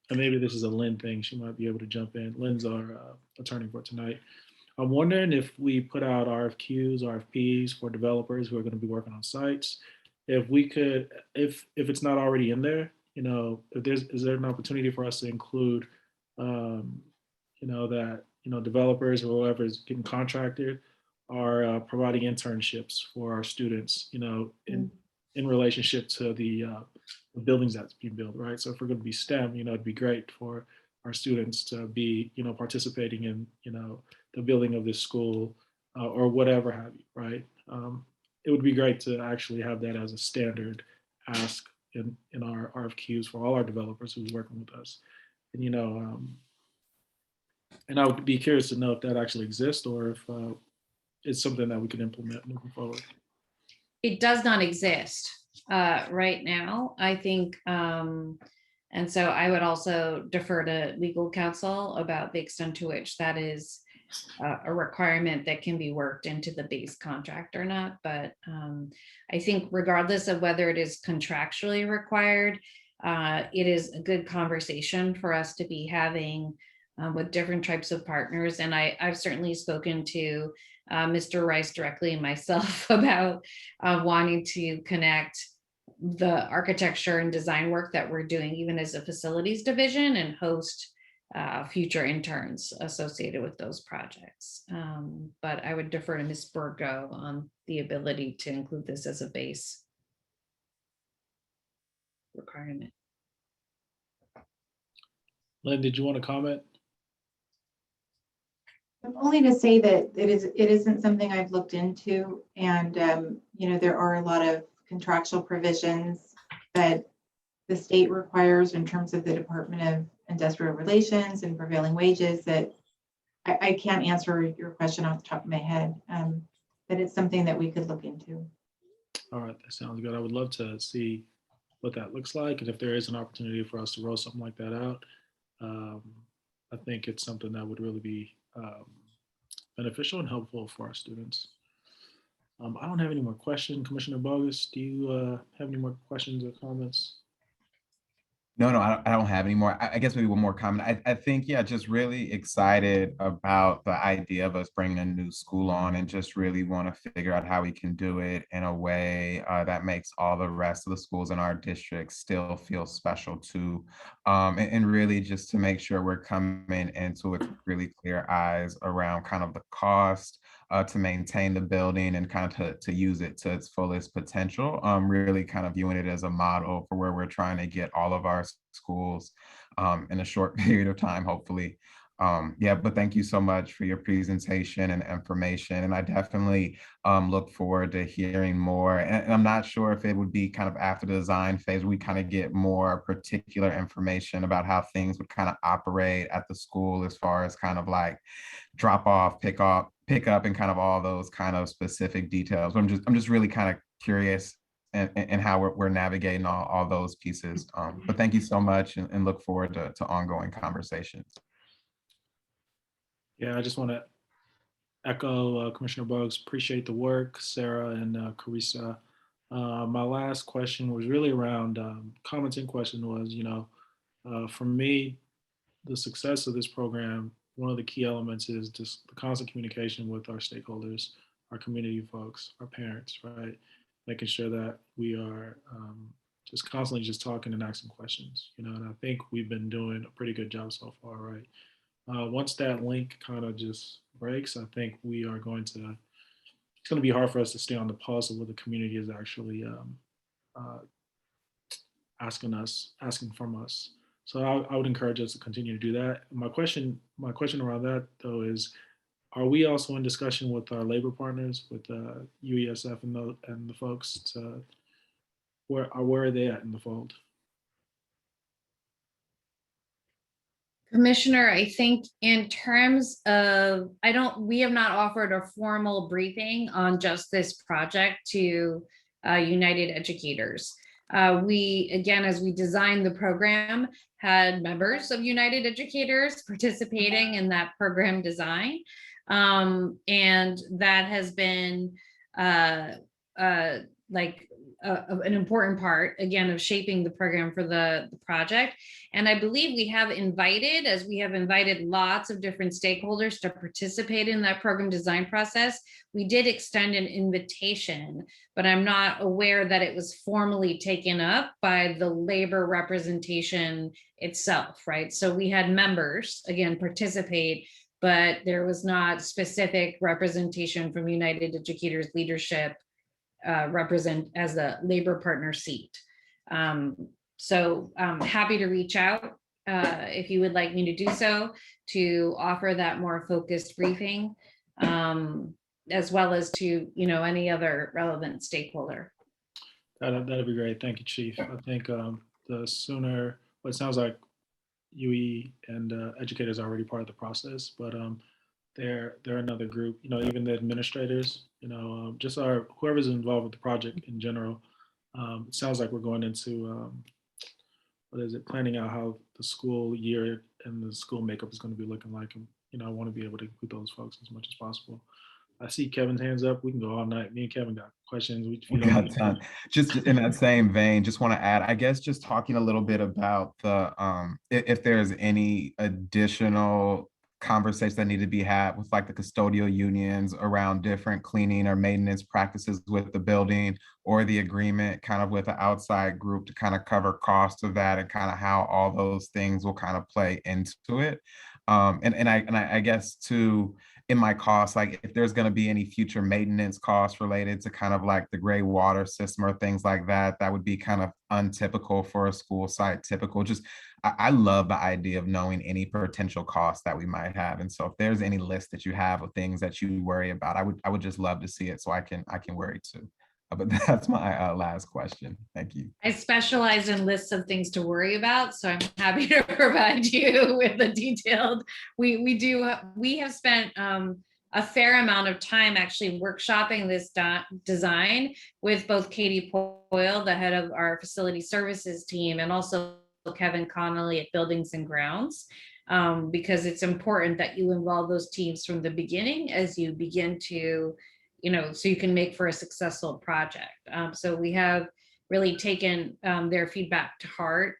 And maybe this is a Lynn thing. She might be able to jump in. Lynn's our attorney for tonight. I'm wondering if we put out RFQs, RFPs for developers who are going to be working on sites, if we could, if it's not already in there, is there an opportunity for us to include, that, developers or whoever is getting contracted are providing internships for our students, in relationship to the buildings that's being built, right? So if we're going to be STEM, it'd be great for our students to be, participating in, the building of this school or whatever have you, right? It would be great to actually have that as a standard ask in our RFQs for all our developers who's working with us. And, and I would be curious to know if that actually exists or if it's something that we can implement moving forward. it does not exist right now, I think. And so I would also defer to legal counsel about the extent to which that is a requirement that can be worked into the base contract or not. But I think regardless of whether it is contractually required, it is a good conversation for us to be having with different types of partners. And I've certainly spoken to Mr. Rice directly and myself about wanting to connect the architecture and design work that we're doing, even as a facilities division, and host future interns associated with those projects. But I would defer to Ms. Burgo on the ability to include this as a base requirement. Lynn, did you want to comment? Only to say that it isn't something I've looked into, and you know, there are a lot of contractual provisions that the state requires in terms of the Department of Industrial Relations and prevailing wages that I can't answer your question off the top of my head. But it's something that we could look into. All right, that sounds good. I would love to see what that looks like, and if there is an opportunity for us to roll something like that out. I think it's something that would really be beneficial and helpful for our students. I don't have any more questions. Commissioner Bogus, do you have any more questions or comments? No, I don't have any more. I guess maybe one more comment. I think, yeah, just really excited about the idea of us bringing a new school on, and just really want to figure out how we can do it in a way that makes all the rest of the schools in our district still feel special too. And really just to make sure we're coming into it with really clear eyes around kind of the cost to maintain the building and kind of to use it to its fullest potential. Really kind of viewing it as a model for where we're trying to get all of our schools in a short period of time, hopefully. Yeah, but thank you so much for your presentation and information. And I definitely look forward to hearing more. And I'm not sure if it would be kind of after the design phase, we kind of get more particular information about how things would kind of operate at the school as far as kind of like drop off, pick up, and kind of all those kind of specific details. But I'm just really kind of curious and how we're navigating all those pieces. But thank you so much, and look forward to ongoing conversations. Yeah, I just want to echo Commissioner Bogus, appreciate the work, Sarah and Carissa. My last question was really around comments and question was, you know, for me, the success of this program, one of the key elements is just the constant communication with our stakeholders, our community folks, our parents, right? Making sure that we are just constantly just talking and asking questions, you know, and I think we've been doing a pretty good job so far, right? Once that link kind of just breaks, I think we are going to, it's going to be hard for us to stay on the pulse of what the community is actually asking from us. So I would encourage us to continue to do that. My question around that though is, are we also in discussion with our labor partners, with UESF and the folks to where are they at in the fold? Commissioner, I think in terms of, we have not offered a formal briefing on just this project to United Educators. We, again, as we designed the program, had members of United Educators participating in that program design. And that has been an important part, again, of shaping the program for the project. And I believe we have invited lots of different stakeholders to participate in that program design process. We did extend an invitation, but I'm not aware that it was formally taken up by the labor representation itself, right? So we had members, again, participate, but there was not specific representation from United Educators leadership represent as a labor partner seat. So I'm happy to reach out if you would like me to do so, to offer that more focused briefing, as well as to, you know, any other relevant stakeholder. That'd be great. Thank you, Chief. I think the sooner, well, it sounds like UE and educators are already part of the process, but they're another group, you know, even the administrators, just our whoever's involved with the project in general. It sounds like we're going into planning out how the school year and the school makeup is going to be looking like. And I want to be able to include those folks as much as possible. I see Kevin's hands up. We can go all night. Me and Kevin got questions. We got time. Just in that same vein, just want to add, I guess, just talking a little bit about the if there's any additional conversations that need to be had with like the custodial unions around different cleaning or maintenance practices with the building, or the agreement kind of with an outside group to kind of cover costs of that, and kind of how all those things will kind of play into it. And I guess too, in my costs, like if there's going to be any future maintenance costs related to kind of like the gray water system or things like that, that would be kind of untypical for a school site. Typical. Just I love the idea of knowing any potential costs that we might have. And so if there's any list that you have of things that you worry about, I would just love to see it so I can worry too. But that's my last question. Thank you. I specialize in lists of things to worry about, so I'm happy to provide you with a detailed. We have spent a fair amount of time actually workshopping this design with both Katie Poyle, the head of our facility services team, and also Kevin Connolly at Buildings and Grounds, because it's important that you involve those teams from the beginning as you begin to, so you can make for a successful project. So we have really taken their feedback to heart.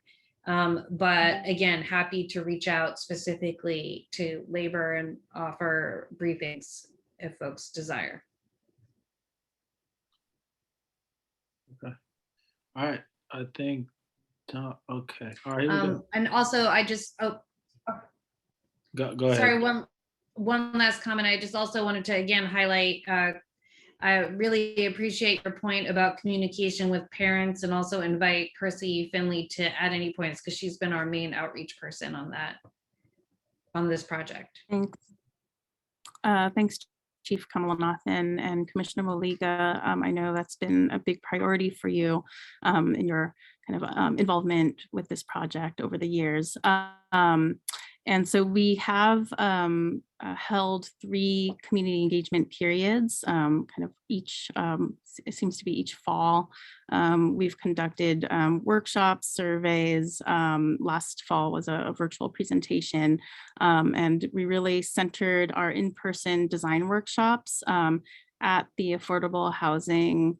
But again, happy to reach out specifically to labor and offer briefings if folks desire. Okay. All right. I think, okay. All right. Here we go. And also I just, Go ahead. sorry, one last comment. I just also wanted to again highlight, I really appreciate your point about communication with parents, and also invite Percy Finley to add any points, because she's been our main outreach person on this project. Thanks. Thanks, Chief Kamalanathan and Commissioner Maliga. I know that's been a big priority for you in your kind of involvement with this project over the years. And so we have held 3 community engagement periods, kind of each, it seems to be each fall. We've conducted workshops, surveys. Last fall was a virtual presentation, and we really centered our in-person design workshops at the affordable housing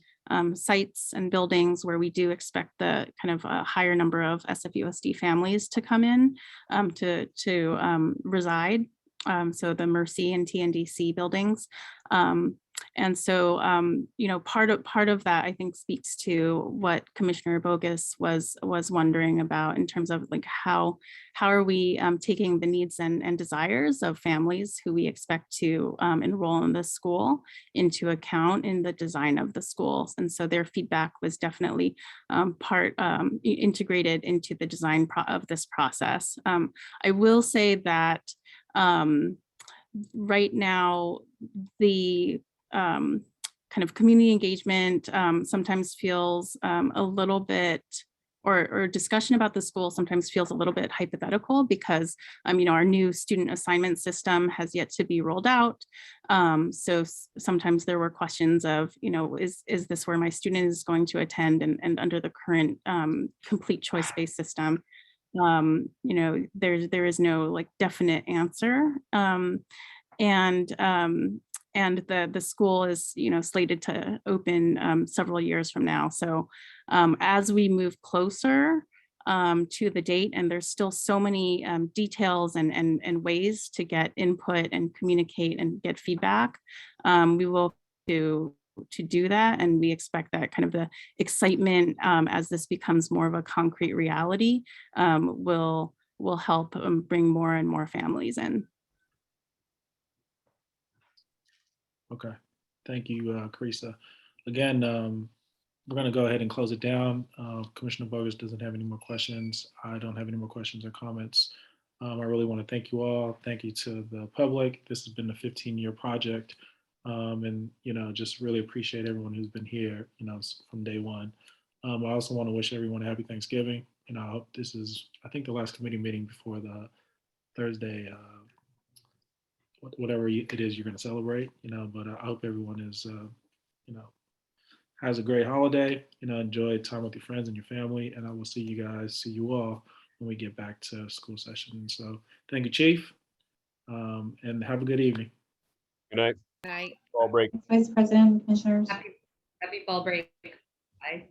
sites and buildings where we do expect the kind of a higher number of SFUSD families to come in to reside. So the Mercy and TNDC buildings. And so, part of that, I think, speaks to what Commissioner Bogus was wondering about in terms of like how are we taking the needs and desires of families who we expect to enroll in the school into account in the design of the schools. And so their feedback was definitely integrated into the design of this process. I will say that right now, the kind of community engagement sometimes feels a little bit, or discussion about the school sometimes feels a little bit hypothetical, because our new student assignment system has yet to be rolled out. So sometimes there were questions of, is this where my student is going to attend? And under the current complete choice-based system, there is no like definite answer. And the school is, slated to open several years from now. So as we move closer to the date, and there's still so many details and ways to get input and communicate and get feedback, we will to do that. And we expect that kind of the excitement as this becomes more of a concrete reality will help bring more and more families in. Okay, thank you, Carissa. Again, we're going to go ahead and close it down. Commissioner Bogus doesn't have any more questions. I don't have any more questions or comments. I really want to thank you all. Thank you to the public. This has been a 15-year project, and just really appreciate everyone who's been here, from day one. I also want to wish everyone a happy Thanksgiving. I hope this is, I think, the last committee meeting before the Thursday. whatever it is you're going to celebrate, but I hope everyone is, has a great holiday, enjoy time with your friends and your family, and I will see you all when we get back to school session. So thank you, Chief, and have a good evening. Good night. Night. Fall break. Vice President, Commissioners. Happy fall break. Bye.